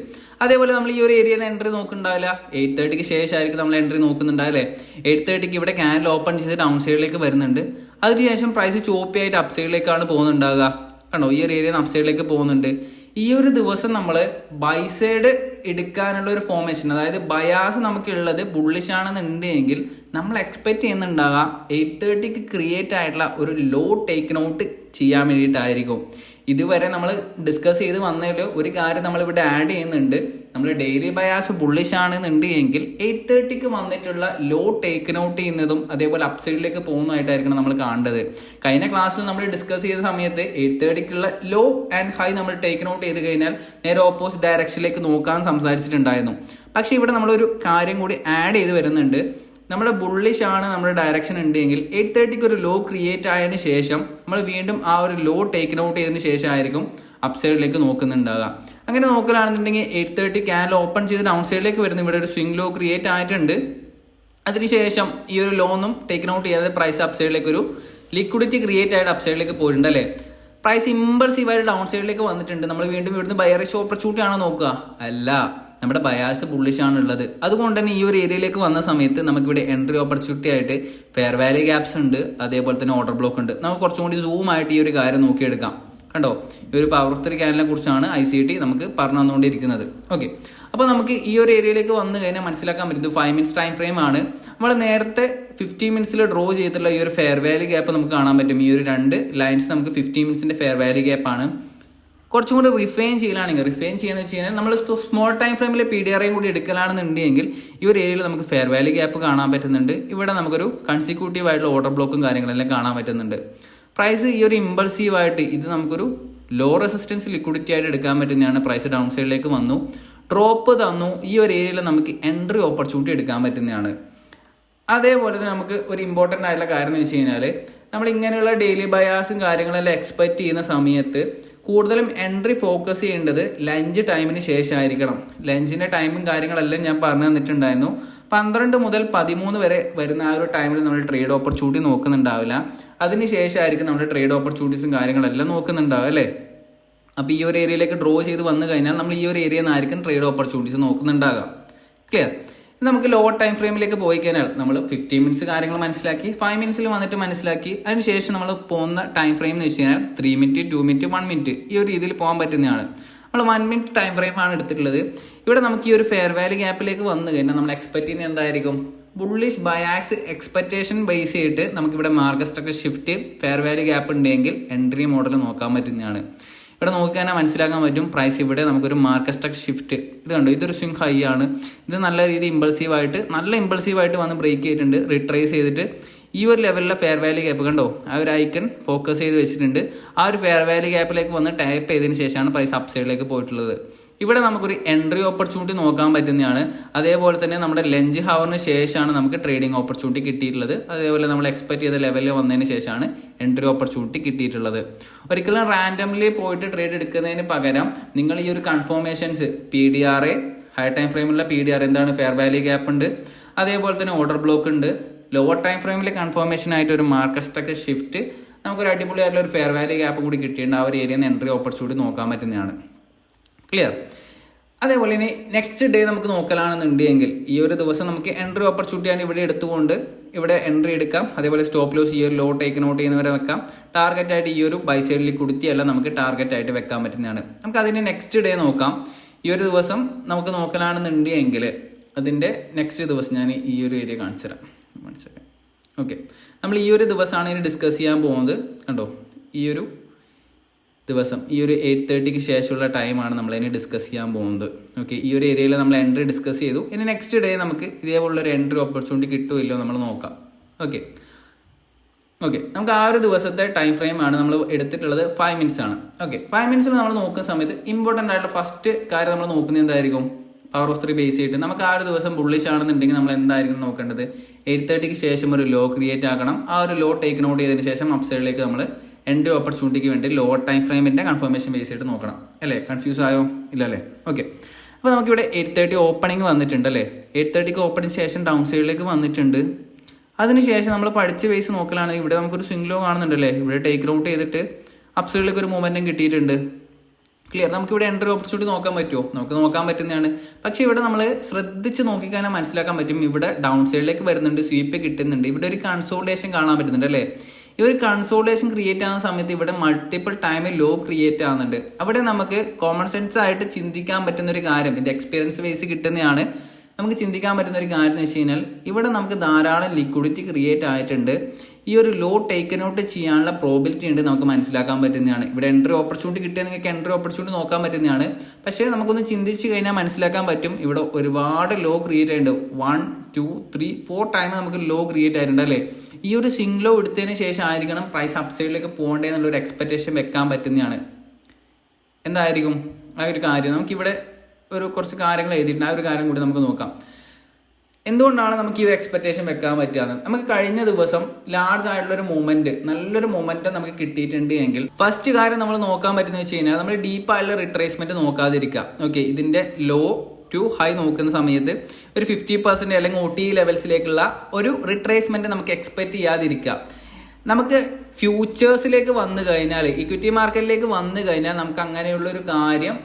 അതേപോലെ നമ്മൾ ഈ ഒരു ഏരിയയിൽ എൻട്രി നോക്കുന്നുണ്ടാവില്ല, 8:30ക്ക് ശേഷമായിരിക്കും നമ്മൾ എൻട്രി നോക്കുന്നുണ്ടാവില്ലേ. 8:30ക്ക് ഇവിടെ ക്യാൻഡിൽ ഓപ്പൺ ചെയ്ത് ഡൗൺ സൈഡിലേക്ക് വരുന്നുണ്ട്. അതിനുശേഷം പ്രൈസ് ചോപ്പി ആയിട്ട് അപ്പ് സൈഡിലേക്കാണ് പോകുന്നുണ്ടാവുക. കണ്ടോ, ഈ ഒരു ഏരിയ അപ്പ് സൈഡിലേക്ക് പോകുന്നുണ്ട്. ഈ ഒരു ദിവസം നമ്മൾ ബൈ സൈഡ് എടുക്കാനുള്ള ഒരു ഫോർമേഷൻ, അതായത് ബയാസ് നമുക്കുള്ളത് ബുള്ളിഷ് ആണെന്നുണ്ടെങ്കിൽ നമ്മൾ എക്സ്പെക്ട് ചെയ്യുന്നുണ്ടാകുക 8:30ക്ക് ക്രിയേറ്റ് ആയിട്ടുള്ള ഒരു ലോ ടേക്കൻ ഔട്ട് ചെയ്യാൻ വേണ്ടിയിട്ടായിരിക്കും. ഇതുവരെ നമ്മൾ ഡിസ്കസ് ചെയ്ത് വന്നതിൽ ഒരു കാര്യം നമ്മളിവിടെ ആഡ് ചെയ്യുന്നുണ്ട്. നമ്മൾ ഡെയിലി ബയാസ് ബുള്ളിഷ് ആണെന്നുണ്ടെങ്കിൽ 8:30ക്ക് വന്നിട്ടുള്ള ലോ ടേക്കൻ ഔട്ട് ചെയ്യുന്നതും അതേപോലെ അപ്സൈഡിലേക്ക് പോകുന്നതായിട്ടായിരിക്കണം നമ്മൾ കാണേണ്ടത്. കഴിഞ്ഞ ക്ലാസ്സിൽ നമ്മൾ ഡിസ്കസ് ചെയ്ത സമയത്ത് 8:30ക്കുള്ള ലോ ആൻഡ് ഹൈ നമ്മൾ ടേക്കൻ ഔട്ട് ചെയ്ത് കഴിഞ്ഞാൽ നേരെ ഓപ്പോസിറ്റ് ഡയറക്ഷനിലേക്ക് നോക്കാൻ സംസാരിച്ചിട്ടുണ്ടായിരുന്നു. പക്ഷെ ഇവിടെ നമ്മളൊരു കാര്യം കൂടി ആഡ് ചെയ്ത് വരുന്നുണ്ട്. നമ്മുടെ ബുള്ളിഷ് ആണ് നമ്മുടെ ഡയറക്ഷൻ ഉണ്ടെങ്കിൽ 8:30ക്ക് ഒരു ലോ ക്രിയേറ്റ് ആയതിനു ശേഷം നമ്മൾ വീണ്ടും ആ ഒരു ലോ ടേക്കൻ ഔട്ട് ചെയ്തതിന് ശേഷമായിരിക്കും അപ്പ് സൈഡിലേക്ക് നോക്കുന്നുണ്ടാകുക. അങ്ങനെ നോക്കലാണെന്നുണ്ടെങ്കിൽ 8:30 ക്യാൻഡിൽ ഓപ്പൺ ചെയ്ത് ഡൗൺ സൈഡിലേക്ക് വരുന്ന ഇവിടെ ഒരു സ്വിംഗ് ലോ ക്രിയേറ്റ് ആയിട്ടുണ്ട്. അതിനുശേഷം ഈ ഒരു ലോ ഒന്നും ടേക്കൻ ഔട്ട് ചെയ്യാതെ പ്രൈസ് അപ്പ് സൈഡിലേക്ക് ഒരു ലിക്വിഡിറ്റി ക്രിയേറ്റ് ആയിട്ട് അപ്പ് സൈഡിലേക്ക് പോയിട്ടുണ്ട് അല്ലേ. പ്രൈസ് ഇമ്പൾസീവായിട്ട് ഡൗൺ സൈഡിലേക്ക് വന്നിട്ടുണ്ട്. നമ്മൾ വീണ്ടും ഇവിടുന്ന് ബയറിഷ് ഓപ്പർച്യൂണിറ്റി ആണോ നോക്കുക? അല്ല, നമ്മുടെ ബയാസ് ബുള്ളിഷ് ആണുള്ളത്. അതുകൊണ്ട് തന്നെ ഈ ഒരു ഏരിയയിലേക്ക് വന്ന സമയത്ത് നമുക്കിവിടെ എൻട്രി ഓപ്പർച്യൂണിറ്റി ആയിട്ട് ഫെയർ വാല്യൂ ഗ്യാപ്സ് ഉണ്ട്, അതേപോലെ തന്നെ ഓർഡർ ബ്ലോക്ക് ഉണ്ട്. നമുക്ക് കുറച്ചും കൂടി സൂം ആയിട്ട് ഈ ഒരു കാര്യം നോക്കിയെടുക്കാം. കണ്ടോ, ഈ ഒരു പവർ ഓഫ് 3 ക്യാൻഡിലിനെ കുറിച്ചാണ് ICT നമുക്ക് പറഞ്ഞു തന്നുകൊണ്ടിരിക്കുന്നത്. ഓക്കെ, അപ്പോൾ നമുക്ക് ഈ ഒരു ഏരിയയിലേക്ക് വന്നു കഴിഞ്ഞാൽ മനസ്സിലാക്കാൻ പറ്റുന്നത് 5 മിനിറ്റ്സ് ടൈം ഫ്രെയിം ആണ്. നമ്മൾ നേരത്തെ 15 മിനിറ്റ്സിൽ ഡ്രോ ചെയ്തിട്ടുള്ള ഈ ഒരു ഫെയർ വാല്യൂ ഗ്യാപ്പ് നമുക്ക് കാണാൻ പറ്റും. ഈ ഒരു 2 ലൈൻസ് നമുക്ക് 15 മിനിറ്റ്സിന്റെ ഫെയർ വാല്യൂ ഗ്യാപ്പ് ആണ്. കുറച്ചും കൂടി റിഫൈൻ ചെയ്യലാണെങ്കിൽ ചെയ്യുന്നത് വെച്ച് കഴിഞ്ഞാൽ നമ്മൾ സ്മോൾ ടൈം ഫ്രെയിമിൽ PDRയും കൂടി എടുക്കലാണെന്നുണ്ടെങ്കിൽ ഈ ഒരു ഏരിയയിൽ നമുക്ക് ഫെയർ വാല്യൂ ഗ്യാപ്പ് കാണാൻ പറ്റുന്നുണ്ട്. ഇവിടെ നമുക്കൊരു കൺസിക്യൂട്ടീവ് ആയിട്ടുള്ള ഓർഡർ ബ്ലോക്കും കാര്യങ്ങളെല്ലാം കാണാൻ പറ്റുന്നുണ്ട്. പ്രൈസ് ഈ ഒരു ഇമ്പൾസീവ് ആയിട്ട് ഇത് നമുക്കൊരു ലോ റെസിസ്റ്റൻസ് ലിക്വിഡിറ്റി ആയിട്ട് എടുക്കാൻ പറ്റുന്നതാണ്. പ്രൈസ് ഡൗൺ സൈഡിലേക്ക് വന്നു, ഡ്രോപ്പ് തന്നു, ഈ ഒരു ഏരിയയിൽ നമുക്ക് എൻട്രി ഓപ്പർച്യൂണിറ്റി എടുക്കാൻ പറ്റുന്നതാണ്. അതേപോലെ തന്നെ നമുക്ക് ഒരു ഇമ്പോർട്ടൻ്റ് ആയിട്ടുള്ള കാര്യം എന്ന് വെച്ച് കഴിഞ്ഞാൽ നമ്മൾ ഇങ്ങനെയുള്ള ഡെയിലി ബയാസും കാര്യങ്ങളെല്ലാം എക്സ്പെക്ട് ചെയ്യുന്ന സമയത്ത് കൂടുതലും എൻട്രി ഫോക്കസ് ചെയ്യേണ്ടത് ലഞ്ച് ടൈമിന് ശേഷമായിരിക്കണം. ലഞ്ചിന്റെ ടൈമും കാര്യങ്ങളെല്ലാം ഞാൻ പറഞ്ഞു തന്നിട്ടുണ്ടായിരുന്നു. 12 മുതൽ 13 വരെ വരുന്ന ആ ഒരു ടൈമിൽ നമ്മൾ ട്രേഡ് ഓപ്പർച്യൂണിറ്റി നോക്കുന്നുണ്ടാവില്ല. അതിനുശേഷമായിരിക്കും നമ്മൾ ട്രേഡ് ഓപ്പർച്യൂണിറ്റീസും കാര്യങ്ങളെല്ലാം നോക്കുന്നുണ്ടാവുക അല്ലേ. അപ്പോൾ ഈ ഒരു ഏരിയയിലേക്ക് ഡ്രോ ചെയ്ത് വന്നു കഴിഞ്ഞാൽ നമ്മൾ ഈ ഒരു ഏരിയയിൽ നിന്നായിരിക്കും ട്രേഡ് ഓപ്പർച്യൂണിറ്റീസ് നോക്കുന്നുണ്ടാകാം. ക്ലിയർ. നമുക്ക് ലോ ടൈം ഫ്രെയിമിലേക്ക് പോയി കഴിഞ്ഞാൽ നമ്മൾ 15 മിനിറ്റ്സ് കാര്യങ്ങൾ മനസ്സിലാക്കി, 5 മിനിറ്റ്സിൽ വന്നിട്ട് മനസ്സിലാക്കി. അതിനുശേഷം നമ്മൾ പോകുന്ന ടൈം ഫ്രെയിം എന്ന് വെച്ച് കഴിഞ്ഞാൽ 3 മിനിറ്റ്, 2 മിനിറ്റ്, 1 മിനിറ്റ് ഈ ഒരു രീതിയിൽ പോകാൻ പറ്റുന്നതാണ്. നമ്മൾ 1 മിനിറ്റ് ടൈം ഫ്രെയിമാണ് എടുത്തിട്ടുള്ളത്. ഇവിടെ നമുക്ക് ഈ ഒരു ഫെയർ വാല്യൂ ഗ്യാപ്പിലേക്ക് വന്നു കഴിഞ്ഞാൽ നമ്മൾ എക്സ്പെക്ട് ചെയ്യുന്നത് എന്തായിരിക്കും? ബുള്ളിഷ് ബയാക്സ് എക്സ്പെക്ടേഷൻ ബേസ് ചെയ്തിട്ട് നമുക്കിവിടെ market structure shift fair value gap ഉണ്ടെങ്കിൽ എൻട്രി മോഡൽ നോക്കാൻ പറ്റുന്നതാണ്. ഇവിടെ നോക്കിക്കഴിഞ്ഞാൽ മനസ്സിലാക്കാൻ പറ്റും പ്രൈസ് ഇവിടെ നമുക്കൊരു മാർക്കറ്റ് സ്ട്രക്ചർ ഷിഫ്റ്റ് ഇത് കണ്ടു, ഇതൊരു സ്വിംഗ് ഹൈ ആണ്. ഇത് നല്ല രീതിയിൽ നല്ല ഇമ്പൾസീവായിട്ട് വന്ന് ബ്രേക്ക് ചെയ്തിട്ടുണ്ട്, റിട്രേസ് ചെയ്തിട്ട് ഈ ഒരു ലെവലിലെ ഫെയർ വാല്യൂ ഗ്യാപ്പ് കണ്ടോ, ആ ഒരു ഐക്കൺ ഫോക്കസ് ചെയ്ത് വെച്ചിട്ടുണ്ട്. ആ ഒരു ഫെയർ വാല്യൂ ഗ്യാപ്പിലേക്ക് വന്ന് ടാപ്പ് ചെയ്തതിന് ശേഷമാണ് പ്രൈസ് അപ്പ് സൈഡിലേക്ക് പോയിട്ടുള്ളത്. ഇവിടെ നമുക്കൊരു എൻട്രി ഓപ്പർച്യൂണിറ്റി നോക്കാൻ പറ്റുന്നതാണ്. അതേപോലെ തന്നെ നമ്മുടെ ലഞ്ച് ഹവറിന് ശേഷമാണ് നമുക്ക് ട്രേഡിംഗ് ഓപ്പർച്യൂണിറ്റി കിട്ടിയിട്ടുള്ളത്. അതേപോലെ നമ്മൾ എക്സ്പെക്ട് ചെയ്ത ലെവലിൽ വന്നതിന് ശേഷമാണ് എൻട്രി ഓപ്പർച്യൂണിറ്റി കിട്ടിയിട്ടുള്ളത്. ഒരിക്കലും റാൻഡംലി പോയിട്ട് ട്രേഡ് എടുക്കുന്നതിന് പകരം നിങ്ങൾ ഈ ഒരു കൺഫോർമേഷൻസ് PDR, ഹൈ ടൈം ഫ്രെയിമുള്ള PDR എന്താണ്, ഫെയർ വാല്യൂ ഗ്യാപ്പ് ഉണ്ട്, അതേപോലെ തന്നെ ഓർഡർ ബ്ലോക്ക് ഉണ്ട്, ലോവർ ടൈം ഫ്രെയിമിൽ കൺഫർമേഷൻ ആയിട്ട് ഒരു മാർക്കറ്റ് സ്ട്രക്ചർ ഷിഫ്റ്റ്, നമുക്കൊരു അടിപൊളിയായിട്ടുള്ള ഒരു ഫെയർ വാല്യൂ ഗ്യാപ്പ് കൂടി കിട്ടിയിട്ടുണ്ട്. ആ ഒരു ഏരിയയിൽ നിന്ന് എൻട്രി ഓപ്പർച്യൂണിറ്റി നോക്കാൻ പറ്റുന്നതാണ്. ക്ലിയർ. അതേപോലെ ഇനി നെക്സ്റ്റ് ഡേ നമുക്ക് നോക്കലാണെന്നുണ്ടെങ്കിൽ ഈ ഒരു ദിവസം നമുക്ക് എൻട്രി ഓപ്പർച്യൂണിറ്റി ആണ് ഇവിടെ എടുത്തുകൊണ്ട് ഇവിടെ എൻട്രി എടുക്കാം. അതേപോലെ സ്റ്റോപ്പ് ലോസ് ഈ ഒരു ലോ ടേക്ക് നോട്ട് ചെയ്യുന്നവരെ വെക്കാം. ടാർഗറ്റ് ആയിട്ട് ഈ ഒരു ബൈ സൈഡിൽ കുടുത്തിയല്ല നമുക്ക് ടാർഗറ്റ് ആയിട്ട് വെക്കാൻ പറ്റുന്നതാണ്. നമുക്ക് അതിന്റെ നെക്സ്റ്റ് ഡേ നോക്കാം. ഈ ഒരു ദിവസം നമുക്ക് നോക്കലാണെന്നുണ്ടെങ്കിൽ അതിന്റെ നെക്സ്റ്റ് ദിവസം ഞാൻ ഈ ഒരു ഏരിയ കാണിച്ചു തരാം. മനസ്സിലാക്കാം. ഓക്കെ, നമ്മൾ ഈ ഒരു ദിവസമാണ് ഇനി ഡിസ്കസ് ചെയ്യാൻ പോകുന്നത്. കണ്ടോ, ഈ ഒരു ദിവസം ഈ ഒരു 8:30 ശേഷമുള്ള ടൈമാണ് നമ്മൾ ഇനി ഡിസ്കസ് ചെയ്യാൻ പോകുന്നത്. ഓക്കെ, ഈ ഒരു ഏരിയയിൽ നമ്മൾ എൻട്രി ഡിസ്കസ് ചെയ്തു. ഇനി നെക്സ്റ്റ് ഡേ നമുക്ക് ഇതേപോലുള്ളൊരു എൻട്രി ഓപ്പർച്യൂണിറ്റി കിട്ടുമോ ഇല്ലയോ നമ്മൾ നോക്കാം. ഓക്കെ, നമുക്ക് ആ ഒരു ദിവസത്തെ ടൈം ഫ്രെയിം ആണ് നമ്മൾ എടുത്തിട്ടുള്ളത്. 5 മിനിറ്റ്സ് ആണ്. ഓക്കെ, 5 മിനിറ്റ്സിൽ നമ്മൾ നോക്കുന്ന സമയത്ത് ഇമ്പോർട്ടൻ്റ് ആയിട്ടുള്ള ഫസ്റ്റ് കാര്യം നമ്മൾ നോക്കുന്നത് എന്തായിരിക്കും? പവർ ഓഫ് 3 ബേസ് ചെയ്തിട്ട് നമുക്ക് ആ ഒരു ദിവസം ബുള്ളിഷ് ആണെന്നുണ്ടെങ്കിൽ നമ്മൾ എന്തായിരിക്കും നോക്കേണ്ടത്? 8:30 ശേഷം ഒരു ലോ ക്രിയേറ്റ് ആക്കണം. ആ ഒരു ലോ ടേക്ക് നോട്ട് ചെയ്തതിന് ശേഷം അപ്സൈഡിലേക്ക് നമ്മൾ എൻട്രി ഓപ്പർച്യൂണിറ്റിക്ക് വേണ്ടി ലോവർ ടൈം ഫ്രെയിമിന്റെ കൺഫർമേഷൻ ബേസ് ചെയ്തിട്ട് നോക്കണം. അല്ലേ? കൺഫ്യൂസ് ആയോ? ഇല്ല അല്ലേ? ഓക്കെ, അപ്പോൾ നമുക്കിവിടെ 8:30 ഓപ്പണിംഗ് വന്നിട്ടുണ്ട് അല്ലേ. 8:30 ഓപ്പണിംഗ് ശേഷം ഡൗൺ സൈഡിലേക്ക് വന്നിട്ടുണ്ട്. അതിനുശേഷം നമ്മൾ പഠിച്ച ബേസ് നോക്കലാണെങ്കിൽ ഇവിടെ നമുക്കൊരു സ്വിംഗ് ലോ കാണുന്നുണ്ടല്ലേ. ഇവിടെ ടേക്ക് ഔട്ട് ചെയ്തിട്ട് അപ്സൈഡിലേക്ക് ഒരു മൂവ്മെന്റും കിട്ടിയിട്ടുണ്ട്. ക്ലിയർ. നമുക്കിവിടെ എൻട്രി ഓപ്പർച്യൂണിറ്റി നോക്കാൻ പറ്റുമോ? നമുക്ക് നോക്കാൻ പറ്റുന്നതാണ്. പക്ഷെ ഇവിടെ നമ്മൾ ശ്രദ്ധിച്ച് നോക്കിക്കഴിഞ്ഞാൽ മനസ്സിലാക്കാൻ പറ്റും ഇവിടെ ഡൗൺ സൈഡിലേക്ക് വരുന്നുണ്ട്, സ്വീപ്പ് കിട്ടുന്നുണ്ട്, ഇവിടെ ഒരു കൺസോൾട്ടേഷൻ കാണാൻ പറ്റുന്നുണ്ട് അല്ലേ. ഈ ഒരു കൺസോൾട്ടേഷൻ ക്രിയേറ്റ് ആവുന്ന സമയത്ത് ഇവിടെ മൾട്ടിപ്പിൾ ടൈമിൽ ലോ ക്രിയേറ്റ് ആവുന്നുണ്ട്. അവിടെ നമുക്ക് കോമൺ സെൻസ് ആയിട്ട് ചിന്തിക്കാൻ പറ്റുന്ന ഒരു കാര്യം, ഇത് എക്സ്പീരിയൻസ് ബേസ് കിട്ടുന്നതാണ്, നമുക്ക് ചിന്തിക്കാൻ പറ്റുന്ന ഒരു കാര്യം എന്ന് വെച്ച് കഴിഞ്ഞാൽ ഇവിടെ നമുക്ക് ധാരാളം ലിക്വിഡിറ്റി ക്രിയേറ്റ് ആയിട്ടുണ്ട്. ഈ ഒരു ലോ ടേക്കൻ ഔട്ട് ചെയ്യാനുള്ള പ്രോബിലിറ്റി ഉണ്ട്, നമുക്ക് മനസ്സിലാക്കാൻ പറ്റുന്നതാണ്. ഇവിടെ എൻട്രി ഓപ്പർച്യൂണിറ്റി കിട്ടിയാൽ നിങ്ങൾക്ക് എൻട്രി ഓപ്പർച്യൂണിറ്റി നോക്കാൻ പറ്റുന്നതാണ്. പക്ഷേ നമുക്കൊന്ന് ചിന്തിച്ച് കഴിഞ്ഞാൽ മനസ്സിലാക്കാൻ പറ്റും ഇവിടെ ഒരുപാട് ലോ ക്രിയേറ്റ് ആയിട്ടുണ്ട്. 1, 2, 3, 4 ടൈം നമുക്ക് ലോ ക്രിയേറ്റ് ആയിട്ടുണ്ട് അല്ലേ. ഈ ഒരു സിംഗ് ലോ എടുത്തതിന് ശേഷം ആയിരിക്കണം പ്രൈസ് അപ്സൈഡിലേക്ക് പോകേണ്ടത് എന്നുള്ള ഒരു എക്സ്പെക്ടേഷൻ വെക്കാൻ പറ്റുന്നതാണ്. എന്തായിരിക്കും ആ ഒരു കാര്യം? നമുക്കിവിടെ കുറച്ച് കാര്യങ്ങൾ എഴുതിയിട്ടുണ്ട്. ആ ഒരു കാര്യം കൂടി നമുക്ക് നോക്കാം. എന്തുകൊണ്ടാണ് നമുക്ക് ഈ ഒരു എക്സ്പെക്ടേഷൻ വെക്കാൻ പറ്റുകയെന്ന്? നമുക്ക് കഴിഞ്ഞ ദിവസം ലാർജ് ആയിട്ടുള്ള ഒരു മൂവ്മെന്റ്, നല്ലൊരു മൂവ്മെന്റ് നമുക്ക് കിട്ടിയിട്ടുണ്ട് എങ്കിൽ ഫസ്റ്റ് കാര്യം നമ്മൾ നോക്കാൻ പറ്റുന്ന വെച്ച് കഴിഞ്ഞാൽ നമ്മൾ ഡീപ്പ് ആയിട്ടുള്ള റിട്രേസ്മെന്റ് നോക്കാതിരിക്കുക. ഓക്കെ, ഇതിന്റെ ലോ ടു ഹൈ നോക്കുന്ന സമയത്ത് ഒരു 50% അല്ലെങ്കിൽ OT ലെവൽസിലേക്കുള്ള ഒരു റിട്രേസ്മെന്റ് നമുക്ക് എക്സ്പെക്ട് ചെയ്യാതിരിക്കുക. നമുക്ക് ഫ്യൂച്ചേഴ്സിലേക്ക് വന്നു കഴിഞ്ഞാൽ, ഇക്വിറ്റി മാർക്കറ്റിലേക്ക് വന്നു കഴിഞ്ഞാൽ നമുക്ക് അങ്ങനെയുള്ള ഒരു കാര്യം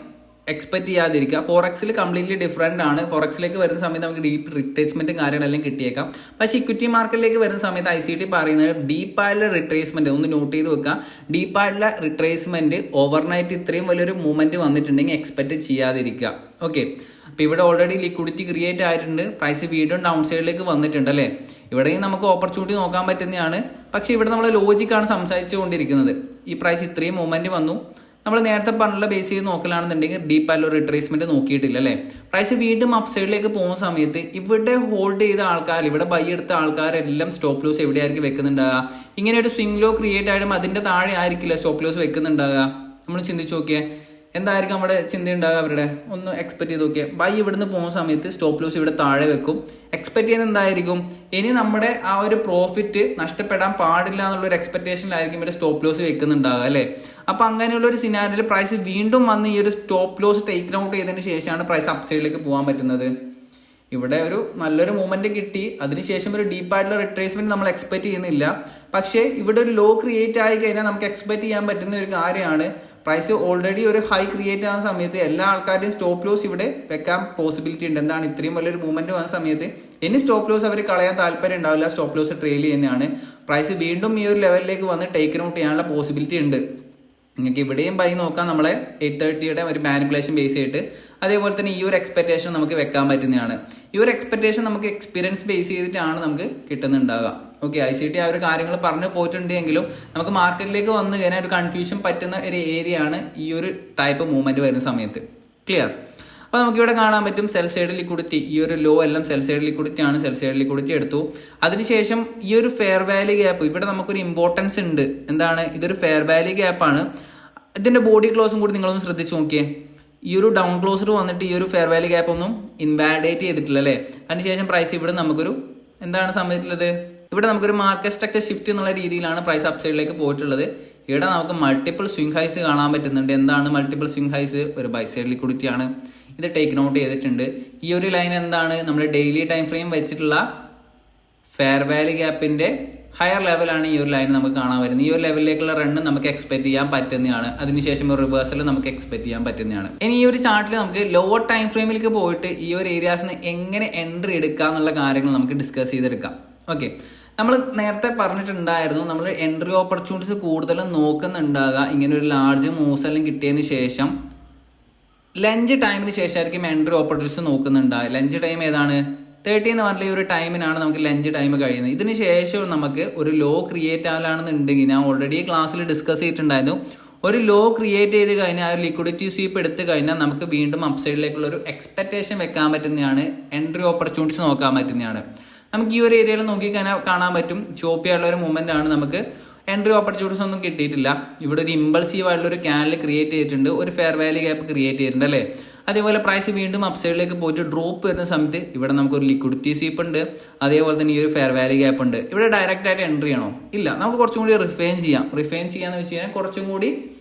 എക്സ്പെക്ട് ചെയ്യാതിരിക്കുക. ഫോറക്സിൽ കംപ്ലീറ്റ്ലി ഡിഫറെൻ്റ് ആണ്. ഫോറക്സിലേക്ക് വരുന്ന സമയത്ത് നമുക്ക് ഡീപ്പ് റിട്രേസ്മെന്റും കാര്യങ്ങളെല്ലാം കിട്ടിയേക്കാം. പക്ഷേ ഇക്വിറ്റി മാർക്കറ്റിലേക്ക് വരുന്ന സമയത്ത് ICT പറയുന്നത് ഡീപ്പായിട്ടുള്ള റിട്രേസ്മെന്റ് ഒന്ന് നോട്ട് ചെയ്ത് വെക്കുക. ഡീപ്പായിട്ടുള്ള റിട്രേസ്മെന്റ് ഓവർനൈറ്റ് ഇത്രയും വലിയൊരു മൂവ്മെന്റ് വന്നിട്ടുണ്ടെങ്കിൽ എക്സ്പെക്ട് ചെയ്യാതിരിക്കുക. ഓക്കെ, അപ്പോൾ ഇവിടെ ഓൾറെഡി ലിക്വിഡിറ്റി ക്രിയേറ്റ് ആയിട്ടുണ്ട്. പ്രൈസ് വീണ്ടും ഡൗൺ സൈഡിലേക്ക് വന്നിട്ടുണ്ട് അല്ലേ. ഇവിടെയും നമുക്ക് ഓപ്പർച്യൂണിറ്റി നോക്കാൻ പറ്റുന്നതാണ്. പക്ഷേ ഇവിടെ നമ്മൾ ലോജിക്കാണ് സംസാരിച്ചുകൊണ്ടിരിക്കുന്നത്. ഈ പ്രൈസ് ഇത്രയും മൂവ്മെന്റ് വന്നു. നമ്മൾ നേരത്തെ പറഞ്ഞുള്ള ബേസ് ചെയ്ത് നോക്കലാണെന്നുണ്ടെങ്കിൽ ഡീപ്പായിട്ടുള്ള റിട്രേസ്മെന്റ് നോക്കിയിട്ടില്ല അല്ലേ. പ്രൈസ് വീണ്ടും അപ്സൈഡിലേക്ക് പോകുന്ന സമയത്ത് ഇവിടെ ഹോൾഡ് ചെയ്ത ആൾക്കാർ, ഇവിടെ ബൈ എടുത്ത ആൾക്കാരെല്ലാം സ്റ്റോപ്പ് ലോസ് എവിടെയായിരിക്കും വെക്കുന്നുണ്ടാകുക? ഇങ്ങനെ ഒരു സ്വിംഗ് ലോ ക്രിയേറ്റ് ആയിട്ടും അതിന്റെ താഴെ ആയിരിക്കില്ല സ്റ്റോപ്പ് ലോസ് വെക്കുന്നുണ്ടാകുക. നമ്മൾ ചിന്തിച്ചു നോക്കിയേ, എന്തായിരിക്കും അവിടെ ചിന്തയുണ്ടാകുക അവരുടെ? ഒന്ന് എക്സ്പെക്ട് ചെയ്ത് നോക്കിയാൽ ബൈ ഇവിടുന്ന് പോകുന്ന സമയത്ത് സ്റ്റോപ്പ് ലോസ് ഇവിടെ താഴെ വെക്കും. എക്സ്പെക്ട് ചെയ്യുന്നത് എന്തായിരിക്കും? ഇനി നമ്മുടെ ആ ഒരു പ്രോഫിറ്റ് നഷ്ടപ്പെടാൻ പാടില്ല എന്നുള്ള ഒരു എക്സ്പെക്ടേഷനിലായിരിക്കും ഇവിടെ സ്റ്റോപ്പ് ലോസ് വെക്കുന്നുണ്ടാകുക അല്ലേ. അപ്പൊ അങ്ങനെയുള്ള ഒരു സിനാരിയോയിൽ പ്രൈസ് വീണ്ടും വന്ന് ഈ ഒരു സ്റ്റോപ്പ് ലോസ് ടേക്ക് ഔട്ട് ചെയ്തതിന് ശേഷമാണ് പ്രൈസ് അപ്സൈഡിലേക്ക് പോകാൻ പറ്റുന്നത്. ഇവിടെ ഒരു നല്ലൊരു മൂവ്മെന്റ് കിട്ടി, അതിനുശേഷം ഒരു ഡീപ്പായിട്ടുള്ള റിട്രേസ്മെന്റ് നമ്മൾ എക്സ്പെക്ട് ചെയ്യുന്നില്ല. പക്ഷേ ഇവിടെ ഒരു ലോ ക്രിയേറ്റ് ആയി കഴിഞ്ഞാൽ നമുക്ക് എക്സ്പെക്ട് ചെയ്യാൻ പറ്റുന്ന ഒരു കാര്യമാണ്, പ്രൈസ് ഓൾറെഡി ഒരു ഹൈ ക്രിയേറ്റ് ആകുന്ന സമയത്ത് എല്ലാ ആൾക്കാരുടെയും സ്റ്റോപ്പ് ലോസ് ഇവിടെ വെക്കാൻ പോസിബിലിറ്റി ഉണ്ട്. എന്താണ്, ഇത്രയും വലിയൊരു മൂവ്മെന്റ് വന്ന സമയത്ത് ഇനി സ്റ്റോപ്പ് ലോസ് അവർ കളയാൻ താല്പര്യം ഉണ്ടാവില്ല, സ്റ്റോപ്പ് ലോസ് ട്രെയിൽ ചെയ്യുന്നതാണ്. പ്രൈസ് വീണ്ടും ഈ ഒരു ലെവലിലേക്ക് വന്ന് ടേക്ക് ഔട്ട് ചെയ്യാനുള്ള പോസിബിലിറ്റി ഉണ്ട്. നിങ്ങൾക്ക് ഇവിടെയും ബൈ നോക്കാം, നമ്മളെ 830യുടെ ഒരു മാനിപ്പുലേഷൻ ബേസ് ചെയ്തിട്ട്. അതേപോലെ തന്നെ ഈ ഒരു എക്സ്പെക്ടേഷൻ നമുക്ക് വെക്കാൻ പറ്റുന്നതാണ്. ഈ ഒരു എക്സ്പെക്ടേഷൻ നമുക്ക് എക്സ്പീരിയൻസ് ബേസ് ചെയ്തിട്ടാണ് നമുക്ക് കിട്ടുന്നുണ്ടാവുക. ഓക്കെ, ICT ആ ഒരു കാര്യങ്ങൾ പറഞ്ഞു പോയിട്ടുണ്ടെങ്കിലും നമുക്ക് മാർക്കറ്റിലേക്ക് വന്നു കഴിഞ്ഞാൽ ഒരു കൺഫ്യൂഷൻ പറ്റുന്ന ഒരു ഏരിയ ആണ് ഈ ഒരു ടൈപ്പ് മൂവ്മെന്റ് വരുന്ന സമയത്ത്. ക്ലിയർ? അപ്പോൾ നമുക്കിവിടെ കാണാൻ പറ്റും സെൽ സൈഡ് ലിക്വിഡിറ്റി, ഈ ഒരു ലോ എല്ലാം സെൽ സൈഡ് ലിക്വിഡിറ്റി ആണ്. സെൽ സൈഡ് ലിക്വിഡിറ്റി എടുത്തു. അതിനുശേഷം ഈ ഒരു ഫെയർ വാല്യൂ ഗ്യാപ്പ്, ഇവിടെ നമുക്കൊരു ഇമ്പോർട്ടൻസ് ഉണ്ട്. എന്താണ്, ഇതൊരു ഫെയർ വാല്യൂ ഗ്യാപ്പ് ആണ്. ഇതിന്റെ ബോഡി ക്ലോസും കൂടി നിങ്ങളൊന്ന് ശ്രദ്ധിച്ചു നോക്കിയേ. ഈ ഒരു ഡൗൺ ക്ലോസർ വന്നിട്ട് ഈ ഒരു ഫെയർ വാല്യൂ ഗ്യാപ്പ് ഒന്നും ഇൻവാലിഡേറ്റ് ചെയ്തിട്ടില്ല അല്ലേ. അതിനുശേഷം പ്രൈസ് ഇവിടെ നമുക്കൊരു എന്താണ് സംഭവിച്ചിട്ടുള്ളത്? ഇവിടെ നമുക്കൊരു മാർക്കറ്റ് സ്ട്രക്ചർ ഷിഫ്റ്റ് എന്നുള്ള രീതിയിലാണ് പ്രൈസ് അപ്സൈഡിലേക്ക് പോയിട്ടുള്ളത്. ഇവിടെ നമുക്ക് മൾട്ടിപ്പിൾ സ്വിംഗ് ഹൈസ് കാണാൻ പറ്റുന്നുണ്ട്. എന്താണ് മൾട്ടിപ്പിൾ സ്വിംഗ് ഹൈസ്? ഒരു ബൈ സൈഡ് ലിക്വിഡിറ്റി ആണ്. ഇത് ടേക്ക് നോട്ട് ചെയ്തിട്ടുണ്ട്. ഈ ഒരു ലൈൻ എന്താണ്? നമ്മുടെ ഡെയിലി ടൈം ഫ്രെയിം വെച്ചിട്ടുള്ള ഫെയർ വാല്യൂ ഗ്യാപ്പിന്റെ ഹയർ ലെവലാണ് ഈ ഒരു ലൈൻ നമുക്ക് കാണാൻ വരുന്നത്. ഈ ഒരു ലെവലിലേക്കുള്ള റണ്ണ് നമുക്ക് എക്സ്പെക്ട് ചെയ്യാൻ പറ്റുന്നതാണ്. അതിനുശേഷം ഒരു റിവേഴ്സൽ നമുക്ക് എക്സ്പെക്ട് ചെയ്യാൻ പറ്റുന്നതാണ്. ഇനി ഈ ഒരു ചാർട്ടിൽ നമുക്ക് ലോവർ ടൈം ഫ്രെയിമിലേക്ക് പോയിട്ട് ഈ ഒരു ഏരിയാസിന് എങ്ങനെ എൻട്രി എടുക്കാം എന്നുള്ള കാര്യങ്ങൾ നമുക്ക് ഡിസ്കസ് ചെയ്തെടുക്കാം. ഓക്കെ, നമ്മൾ നേരത്തെ പറഞ്ഞിട്ടുണ്ടായിരുന്നു, നമ്മൾ എൻട്രി ഓപ്പർച്യൂണിറ്റീസ് കൂടുതലും നോക്കുന്നുണ്ടാകുക ഇങ്ങനെ ഒരു ലാർജ് മൂവ്സ് എല്ലാം കിട്ടിയതിന് ശേഷം ലഞ്ച് ടൈമിന് ശേഷമായിരിക്കും എൻട്രി ഓപ്പർച്യൂണിറ്റീസ് നോക്കുന്നുണ്ടാകുക. ലഞ്ച് ടൈം ഏതാണ്? 30 എന്ന് പറഞ്ഞ ഈ ഒരു ടൈമിനാണ് നമുക്ക് ലഞ്ച് ടൈം കഴിയുന്നത്. ഇതിന് ശേഷം നമുക്ക് ഒരു ലോ ക്രിയേറ്റ് ആവാനാണെന്നുണ്ടെങ്കിൽ, ഞാൻ ഓൾറെഡി ക്ലാസ്സിൽ ഡിസ്കസ് ചെയ്തിട്ടുണ്ടായിരുന്നു, ഒരു ലോ ക്രിയേറ്റ് ചെയ്ത് കഴിഞ്ഞാൽ ആ ലിക്വിഡിറ്റി സ്വീപ്പ് എടുത്ത് കഴിഞ്ഞാൽ നമുക്ക് വീണ്ടും അപ്സൈഡിലേക്കുള്ള ഒരു എക്സ്പെക്ടേഷൻ വെക്കാൻ പറ്റുന്നതാണ്. എൻട്രി ഓപ്പർച്യൂണിറ്റീസ് നോക്കാൻ പറ്റുന്നതാണ്. നമുക്ക് ഈ ഒരു ഏരിയയിൽ നോക്കി കാണാൻ പറ്റും ചോപ്പിയായുള്ള ഒരു മൂവ്മെന്റ് ആണ്. നമുക്ക് എൻട്രി ഓപ്പർച്യൂണിറ്റീസ് ഒന്നും കിട്ടിയിട്ടില്ല. ഇവിടെ ഒരു ഇമ്പൾസീവ് ആയിട്ടുള്ള ഒരു ക്യാൻഡിൽ ക്രിയേറ്റ് ചെയ്തിട്ടുണ്ട്, ഒരു ഫെയർ വാല്യൂ ഗ്യാപ്പ് ക്രിയേറ്റ് ചെയ്തിട്ടുണ്ട് അല്ലേ. അതേപോലെ പ്രൈസ് വീണ്ടും അപ്സൈഡിലേക്ക് പോയിട്ട് ഡ്രോപ്പ് വരുന്ന സമയത്ത് ഇവിടെ നമുക്കൊരു ലിക്വിഡിറ്റി സ്വീപ്പ് ഉണ്ട്. അതേപോലെ തന്നെ ഈ ഒരു ഫെയർ വാല്യൂ ഗ്യാപ്പ് ഉണ്ട്. ഇവിടെ ഡയറക്റ്റ് ആയിട്ട് എൻട്രി ചെയ്യണോ? ഇല്ല, നമുക്ക് കുറച്ചും കൂടി റിഫൈൻ ചെയ്യാം. റിഫൈൻ ചെയ്യാന്ന് വെച്ച് കഴിഞ്ഞാൽ കുറച്ചും കൂടി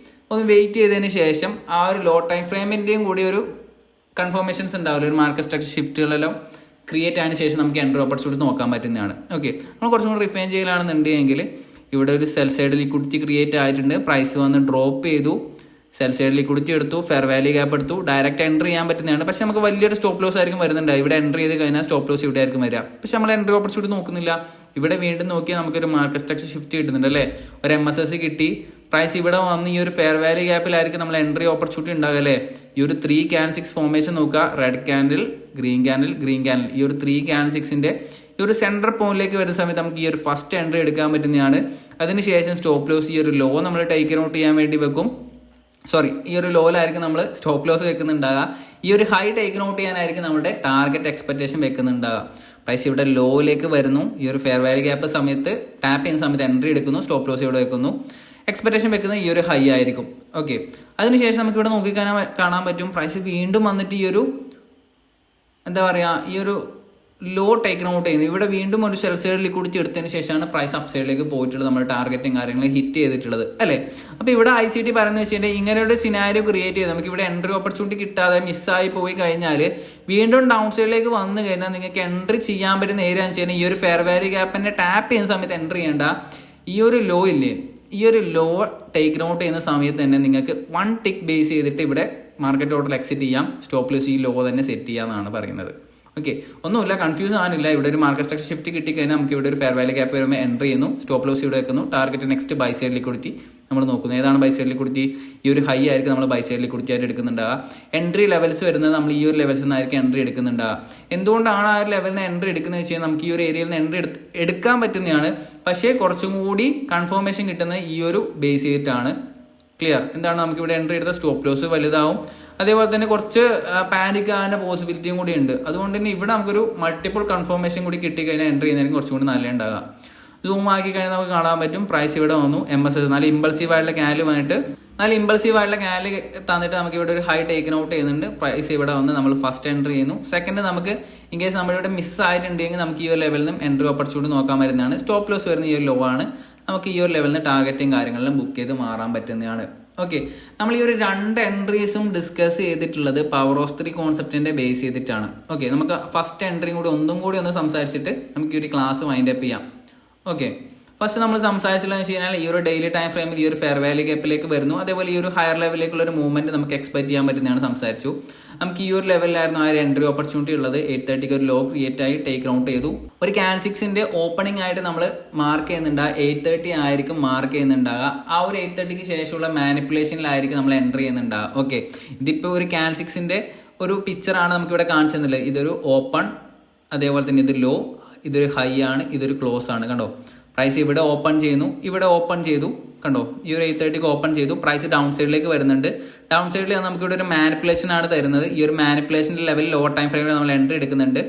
ഒന്ന് വെയിറ്റ് ചെയ്തതിന് ശേഷം ആ ഒരു ലോ ടൈം ഫ്രെയിമിന്റെയും കൂടി ഒരു കൺഫർമേഷൻസ് ഉണ്ടാവില്ല, ഒരു മാർക്കറ്റ് സ്ട്രക്ചർ ഷിഫ്റ്റുകളെല്ലാം ക്രിയേറ്റ് ആയതിനു ശേഷം നമുക്ക് എൻട്രി ഓപ്പർച്യൂണിറ്റി നോക്കാൻ പറ്റുന്നതാണ്. ഓക്കെ, നമ്മൾ കുറച്ചും കൂടി റിഫൈൻ ചെയ്യലാണെന്നുണ്ടെങ്കിൽ ഇവിടെ ഒരു സെൽ സൈഡ് ലിക്വിഡിറ്റി ക്രിയേറ്റ് ആയിട്ടുണ്ട്. പ്രൈസ് വന്ന് ഡ്രോപ്പ് ചെയ്തു, സെൽ സൈഡ് ലിക്വിഡിറ്റി എടുത്തു, ഫെയർ വാല്യൂ ഗ്യാപ്പ് എടുത്തു, ഡയറക്റ്റ് എൻട്രി ചെയ്യാൻ പറ്റുന്നതാണ്. പക്ഷെ നമുക്ക് വലിയൊരു സ്റ്റോപ്പ് ലോസ് ആയിരിക്കും വരുന്നുണ്ട്. ഇവിടെ എൻട്രി ചെയ്ത് കഴിഞ്ഞാൽ സ്റ്റോപ്പ് ലോസ് ഇവിടെ ആയിരിക്കും വരിക. പക്ഷെ നമ്മൾ എൻട്രി ഓപ്പർച്യൂണിറ്റി നോക്കുന്നില്ല. ഇവിടെ വീണ്ടും നോക്കിയാൽ നമുക്കൊരു മാർക്കറ്റ് സ്ട്രക്ചർ ഷിഫ്റ്റ് കിട്ടുന്നുണ്ട് അല്ലേ. ഒരു MSS കിട്ടി, പ്രൈസ് ഇവിടെ വന്ന് ഈ ഒരു ഫെയർ വാല്യൂ ഗ്യാപ്പിലായിരിക്കും നമ്മൾ എൻട്രി ഓപ്പർച്യൂണിറ്റി ഉണ്ടാകുക അല്ലേ. ഈ ഒരു 3 candle 6 ഫോർമേഷൻ നോക്കുക, red candle, green candle, green candle. ഈ ഒരു 3 candle 6ന്റെ ഈ ഒരു സെൻട്രൽ പോയിന്റിലേക്ക് വരുന്ന സമയത്ത് നമുക്ക് ഈ ഒരു ഫസ്റ്റ് എൻട്രി എടുക്കാൻ പറ്റുന്നതാണ്. അതിനുശേഷം സ്റ്റോപ്പ് ലോസ് ഈ ഒരു ലോ നമ്മൾ ടേക്ക് ഔട്ട് ചെയ്യാൻ വേണ്ടി വെക്കും. ഈ ഒരു ലോയിലായിരിക്കും നമ്മൾ സ്റ്റോപ്പ് ലോസ് വെക്കുന്നുണ്ടാകുക. ഈ ഒരു ഹൈ ടേക്ക് ഔട്ട് ചെയ്യാനായിരിക്കും നമ്മുടെ ടാർഗറ്റ് എക്സ്പെക്ടേഷൻ വെക്കുന്നുണ്ടാകുക. പ്രൈസ് ഇവിടെ ലോയിലേക്ക് വരുന്നു, ഈ ഒരു ഫെയർ വാല്യൂ ഗ്യാപ്പ് സമയത്ത് ടാപ്പ് ചെയ്യുന്ന സമയത്ത് എൻട്രി എടുക്കുന്നു, സ്റ്റോപ്പ് ലോസ് ഇവിടെ വെക്കുന്നു. എക്സ്പെക്ടേഷൻ വെക്കുന്നത് ഈ ഒരു ഹൈ ആയിരിക്കും. ഓക്കെ, അതിനുശേഷം നമുക്ക് ഇവിടെ നോക്കി കാണാൻ പറ്റും പ്രൈസ് വീണ്ടും വന്നിട്ട് ഈ ഒരു ഈ ഒരു ലോ ടേക്ക് ഔട്ട് ചെയ്യുന്നത്. ഇവിടെ വീണ്ടും ഒരു സെൽ സൈഡ് ലിക്വിഡിറ്റി എടുത്തതിന് ശേഷമാണ് പ്രൈസ് അപ്പ് സൈഡിലേക്ക് പോയിട്ടുള്ളത്, നമ്മുടെ ടാർഗറ്റും കാര്യങ്ങളും ഹിറ്റ് ചെയ്തിട്ടുള്ളത് അല്ലേ. അപ്പോൾ ഇവിടെ ICT പറയുന്നത് വെച്ചാൽ ഇങ്ങനെ ഒരു സിനാരിയോ ക്രിയേറ്റ് ചെയ്ത് നമുക്ക് ഇവിടെ എൻട്രി ഓപ്പർച്യൂണിറ്റി കിട്ടാതെ മിസ്സായി പോയി കഴിഞ്ഞാൽ വീണ്ടും ഡൗൺ സൈഡിലേക്ക് വന്നു കഴിഞ്ഞാൽ നിങ്ങൾക്ക് എൻട്രി ചെയ്യാൻ പറ്റുന്ന ഏരിയ എന്ന് വെച്ചാൽ ഈ ഒരു ഫെയർ വാല്യൂ ഗ്യാപ്പിനെ ടാപ്പ് ചെയ്യുന്ന സമയത്ത് എൻട്രി ചെയ്യേണ്ട. ഈ ഒരു ലോ ഇല്ലേ, ഈ ഒരു ലോ ടേക്ക് ഔട്ട് ചെയ്യുന്ന സമയത്ത് തന്നെ നിങ്ങൾക്ക് 1 ടിക്ക് ബേസ് ചെയ്തിട്ട് ഇവിടെ മാർക്കറ്റ് ഓർഡർ എക്സിറ്റ് ചെയ്യാം, സ്റ്റോപ്പ് ലോസ് ഈ ലോ തന്നെ സെറ്റ് ചെയ്യാമെന്നാണ് പറയുന്നത്. ഓക്കെ, ഒന്നുമില്ല, കൺഫ്യൂസ് ആകാനില്ല. ഇവിടെ ഒരു മാർക്കറ്റ് സ്ട്രക്ചർ ഷിഫ്റ്റ് കിട്ടിക്കഴിഞ്ഞാൽ നമുക്ക് ഇവിടെ ഒരു ഫെയർ വാല്യൂ ഗ്യാപ്പ് വരുമ്പോൾ എൻട്രി ചെയ്യുന്നു, സ്റ്റോപ്പ് ലോസ് ഇവിടെ വെക്കുന്നു, target next buy side liquidity നമ്മൾ നോക്കുന്നു. ഏതാണ് ബൈ സൈഡ് ലിക്വിഡിറ്റി? ഈ ഒരു ഹൈ ആയിരിക്കും നമ്മൾ ബൈ സൈഡ് ലിക്വിഡിറ്റി ആയിട്ട് എടുക്കുന്നുണ്ടാവുക. എൻട്രി ലെവൽസ് വരുന്നത് നമ്മൾ ഈ ഒരു ലെവൽസിൽ നിന്നായിരിക്കും എൻട്രി എടുക്കുന്നുണ്ടാവുക. എന്തുകൊണ്ടാണ് ആ ഒരു ലെവലിൽ നിന്ന് എൻട്രി എടുക്കുന്നത് വെച്ച് കഴിഞ്ഞാൽ നമുക്ക് ഈ ഒരു ഏരിയയിൽ നിന്ന് എൻട്രി എടുക്കാൻ പറ്റുന്നതാണ്, പക്ഷേ കുറച്ചും കൂടി കൺഫർമേഷൻ കിട്ടുന്നത് ഈ ഒരു ബേസ് ചെയ്തിട്ടാണ്. ക്ലിയർ? എന്താണ്, നമുക്ക് ഇവിടെ എൻട്രി എടുത്ത സ്റ്റോപ്പ് ലോസ് വലുതാവും, അതേപോലെ തന്നെ കുറച്ച് പാനിക് ആകാനുള്ള പോസിബിലിറ്റിയും കൂടി ഉണ്ട്. അതുകൊണ്ട് തന്നെ ഇവിടെ നമുക്കൊരു മൾട്ടിപ്പിൾ കൺഫർമേഷൻ കൂടി കിട്ടിക്കഴിഞ്ഞാൽ എൻട്രി ചെയ്യുന്നതിന് കുറച്ചും കൂടി നല്ല ഉണ്ടാകുക. സൂം ആക്കി കഴിഞ്ഞാൽ നമുക്ക് കാണാൻ പറ്റും പ്രൈസ് ഇവിടെ വന്നു, MSS നല്ല ഇമ്പൾസീവ് ആയിട്ടുള്ള ക്യാല് വന്നിട്ട് തന്നിട്ട് നമുക്ക് ഇവിടെ ഒരു ഹൈ ടേക്കൻ ഔട്ട് ചെയ്യുന്നുണ്ട്. പ്രൈസ് ഇവിടെ വന്ന് നമ്മൾ ഫസ്റ്റ് എൻട്രി ചെയ്യുന്നു. സെക്കൻഡ് നമുക്ക് ഇൻ കേസ് നമ്മളിവിടെ മിസ് ആയിട്ടുണ്ടെങ്കിൽ നമുക്ക് ഈ ഒരു ലെവലിൽ നിന്നും എൻട്രി ഓപ്പർച്യൂണിറ്റി നോക്കാൻ വരുന്നതാണ്. സ്റ്റോപ്പ് ലോസ് വരുന്ന ഈ ഒരു ലോ ആണ്, നമുക്ക് ഈ ഒരു ലെവലിൽ നിന്ന് ടാർഗറ്റും കാര്യങ്ങളിലും ബുക്ക് ചെയ്ത് മാറാൻ പറ്റുന്നതാണ്. ഓക്കെ, നമ്മൾ ഈ ഒരു 2 എൻട്രീസും ഡിസ്കസ് ചെയ്തിട്ടുള്ളത് പവർ ഓഫ് 3 കോൺസെപ്റ്റിന്റെ ബേസ് ചെയ്തിട്ടാണ്. ഓക്കെ, നമുക്ക് ഫസ്റ്റ് എൻട്രിയും കൂടി ഒന്നും കൂടി ഒന്ന് സംസാരിച്ചിട്ട് നമുക്ക് ഈ ഒരു ക്ലാസ് വൈൻഡ് അപ്പ് ചെയ്യാം. ഓക്കെ, ഫസ്റ്റ് നമ്മൾ സംസാരിച്ചില്ലെന്ന് വെച്ച് കഴിഞ്ഞാൽ ഈ ഒരു ഡെയിലി ടൈം ഫ്രെയിമിൽ ഈ ഒരു ഫെയർ വാല്യൂ ഗ്യാപ്പിലേക്ക് വരുന്നു, അതേപോലെ ഈ ഒരു ഹയർ ലെവലിലേക്കുള്ള ഒരു മൂവ്മെന്റ് നമുക്ക് എക്സ്പെക്ട് ചെയ്യാൻ പറ്റുന്നതാണ് സംസാരിച്ചു. നമുക്ക് ഈ ഒരു ലെവലിലായിരുന്നു ആ ഒരു എൻട്രി ഓപ്പർച്യൂണിറ്റി ഉള്ളത്. 830 ഒരു ലോ ക്രിയേറ്റ് ആയി ടേക്ക് ഔട്ട് ചെയ്തു. ഒരു ക്യാൻഡിൽസിന്റെ ഓപ്പണിംഗ് ആയിട്ട് നമ്മൾ മാർക്ക് ചെയ്യുന്നുണ്ടാകുക 830 ആയിരിക്കും മാർക്ക് ചെയ്യുന്നുണ്ടാകുക. ആ ഒരു 830ക്ക് ശേഷമുള്ള മാനിപ്പുലേഷനിലായിരിക്കും നമ്മൾ എൻട്രി ചെയ്യുന്നുണ്ടാകുക. ഓക്കെ, ഇതിപ്പോൾ ഒരു ക്യാൻഡിൽസിന്റെ ഒരു പിക്ചറാണ് നമുക്ക് ഇവിടെ കാണിച്ചു തന്നില്ല. ഇതൊരു ഓപ്പൺ, അതേപോലെ തന്നെ ഇത് ലോ, ഇതൊരു ഹൈ ആണ്, ഇതൊരു ക്ലോസ് ആണ്. കണ്ടോ, പ്രൈസ് ഇവിടെ ഓപ്പൺ ചെയ്യുന്നു, ഇവിടെ ഓപ്പൺ ചെയ്തു. കണ്ടോ, ഈ ഒരു 830ക്ക് ഓപ്പൺ ചെയ്തു, പ്രൈസ് ഡൗൺ സൈഡിലേക്ക് വരുന്നുണ്ട്. ഡൗൺ സൈഡിൽ നമുക്ക് ഇവിടെ ഒരു മാനിപ്പുലേഷൻ ആണ് തരുന്നത്. ഈ ഒരു മാനിപ്പുലേഷന്റെ ലെവലിൽ ലോവർ ടൈം ഫ്രെയിമിൽ നമ്മൾ എൻട്രി എടുക്കുന്നുണ്ട്.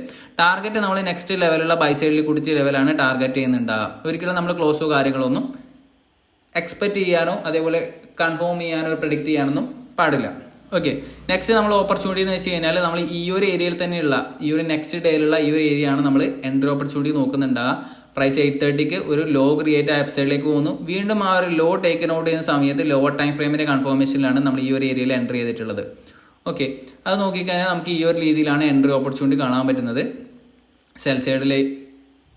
ടാർഗറ്റ് നമ്മൾ നെക്സ്റ്റ് ലെവലുള്ള ബൈ സൈഡിൽ കുടിച്ച ലെവലാണ് ടാർഗറ്റ് ചെയ്യുന്നുണ്ടാകുക. ഒരിക്കലും നമ്മൾ ക്ലോസോ കാര്യങ്ങളൊന്നും എക്സ്പെക്ട് ചെയ്യാനോ അതേപോലെ കൺഫേം ചെയ്യാനോ പ്രെഡിക്റ്റ് ചെയ്യാനൊന്നും പാടില്ല. ഓക്കെ, നെക്സ്റ്റ് നമ്മൾ ഓപ്പർച്യൂണിറ്റി എന്ന് വെച്ച് കഴിഞ്ഞാൽ നമ്മൾ ഈ ഒരു ഏരിയയിൽ തന്നെയുള്ള ഈ ഒരു നെക്സ്റ്റ് ഡേയിലുള്ള ഈ ഒരു ഏരിയ ആണ് നമ്മൾ എൻട്രി ഓപ്പർച്യൂണിറ്റി നോക്കുന്നുണ്ടാകുക. പ്രൈസ് 830ക്ക് ഒരു ലോ ക്രിയേറ്റ് ആയ വെബ്സൈഡിലേക്ക് പോകുന്നു. വീണ്ടും ആ ഒരു ലോ ടേക്കൻ ഔട്ട് ചെയ്യുന്ന സമയത്ത് ലോവർ ടൈം ഫ്രെയിമിന്റെ കൺഫർമേഷനിലാണ് നമ്മൾ ഈ ഒരു ഏരിയയിൽ എൻട്രി ചെയ്തിട്ടുള്ളത്. ഓക്കെ, അത് നോക്കിക്കഴിഞ്ഞാൽ നമുക്ക് ഈ ഒരു രീതിയിലാണ് എൻട്രി ഓപ്പർച്യൂണിറ്റി കാണാൻ പറ്റുന്നത്. സെൽ സൈഡിൽ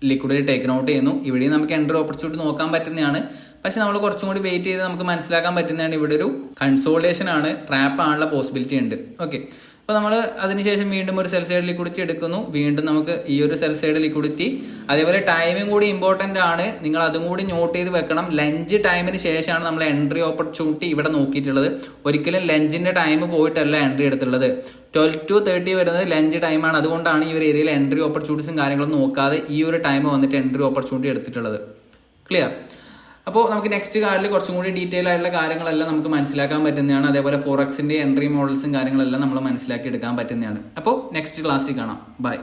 ലിക്വിഡിറ്റി ടേക്കൻ ഔട്ട് ചെയ്യുന്നു, ഇവിടെയും നമുക്ക് എൻട്രി ഓപ്പർച്യൂണിറ്റി നോക്കാൻ പറ്റുന്നതാണ്. പക്ഷെ നമ്മൾ കുറച്ചും കൂടി വെയിറ്റ് ചെയ്ത് നമുക്ക് മനസ്സിലാക്കാൻ പറ്റുന്നതാണ് ഇവിടെ ഒരു കൺസോൾട്ടേഷൻ ആണ്, ട്രാപ്പ് ആണുള്ള പോസിബിലിറ്റി ഉണ്ട്. ഓക്കെ, അപ്പോൾ നമ്മൾ അതിനുശേഷം വീണ്ടും ഒരു സെൽ സൈഡ് ലിക്വിഡിറ്റി എടുക്കുന്നു. വീണ്ടും നമുക്ക് ഈ ഒരു സെൽ സൈഡ് ലിക്വിഡിറ്റി, അതേപോലെ ടൈമിംഗ് കൂടി ഇമ്പോർട്ടൻ്റ് ആണ്, നിങ്ങൾ അതും കൂടി നോട്ട് ചെയ്ത് വെക്കണം. ലഞ്ച് ടൈമിന് ശേഷമാണ് നമ്മൾ എൻട്രി ഓപ്പർച്യൂണിറ്റി ഇവിടെ നോക്കിയിട്ടുള്ളത്. ഒരിക്കലും ലഞ്ചിന്റെ ടൈം പോയിട്ടല്ല എൻട്രി എടുത്തുള്ളത്. 12 to 30 വരുന്നത് ലഞ്ച് ടൈമാണ്. അതുകൊണ്ടാണ് ഈ ഒരു ഏരിയയിൽ എൻട്രി ഓപ്പർച്യൂണിറ്റീസും കാര്യങ്ങളും നോക്കാതെ ഈ ഒരു ടൈം വന്നിട്ട് എൻട്രി ഓപ്പർച്യൂണിറ്റി എടുത്തിട്ടുള്ളത്. ക്ലിയർ? അപ്പോൾ നമുക്ക് നെക്സ്റ്റ് കാർഡിൽ കുറച്ചും കൂടി ഡീറ്റെയിൽ ആയിട്ടുള്ള കാര്യങ്ങളെല്ലാം നമുക്ക് മനസ്സിലാക്കാൻ പറ്റുന്നതാണ്. അതേപോലെ ഫോറക്സിന്റെ എൻട്രി മോഡൽസും കാര്യങ്ങളെല്ലാം നമ്മൾ മനസ്സിലാക്കി എടുക്കാൻ പറ്റുന്നതാണ്. അപ്പോൾ നെക്സ്റ്റ് ക്ലാസ്സിൽ കാണാം. ബൈ.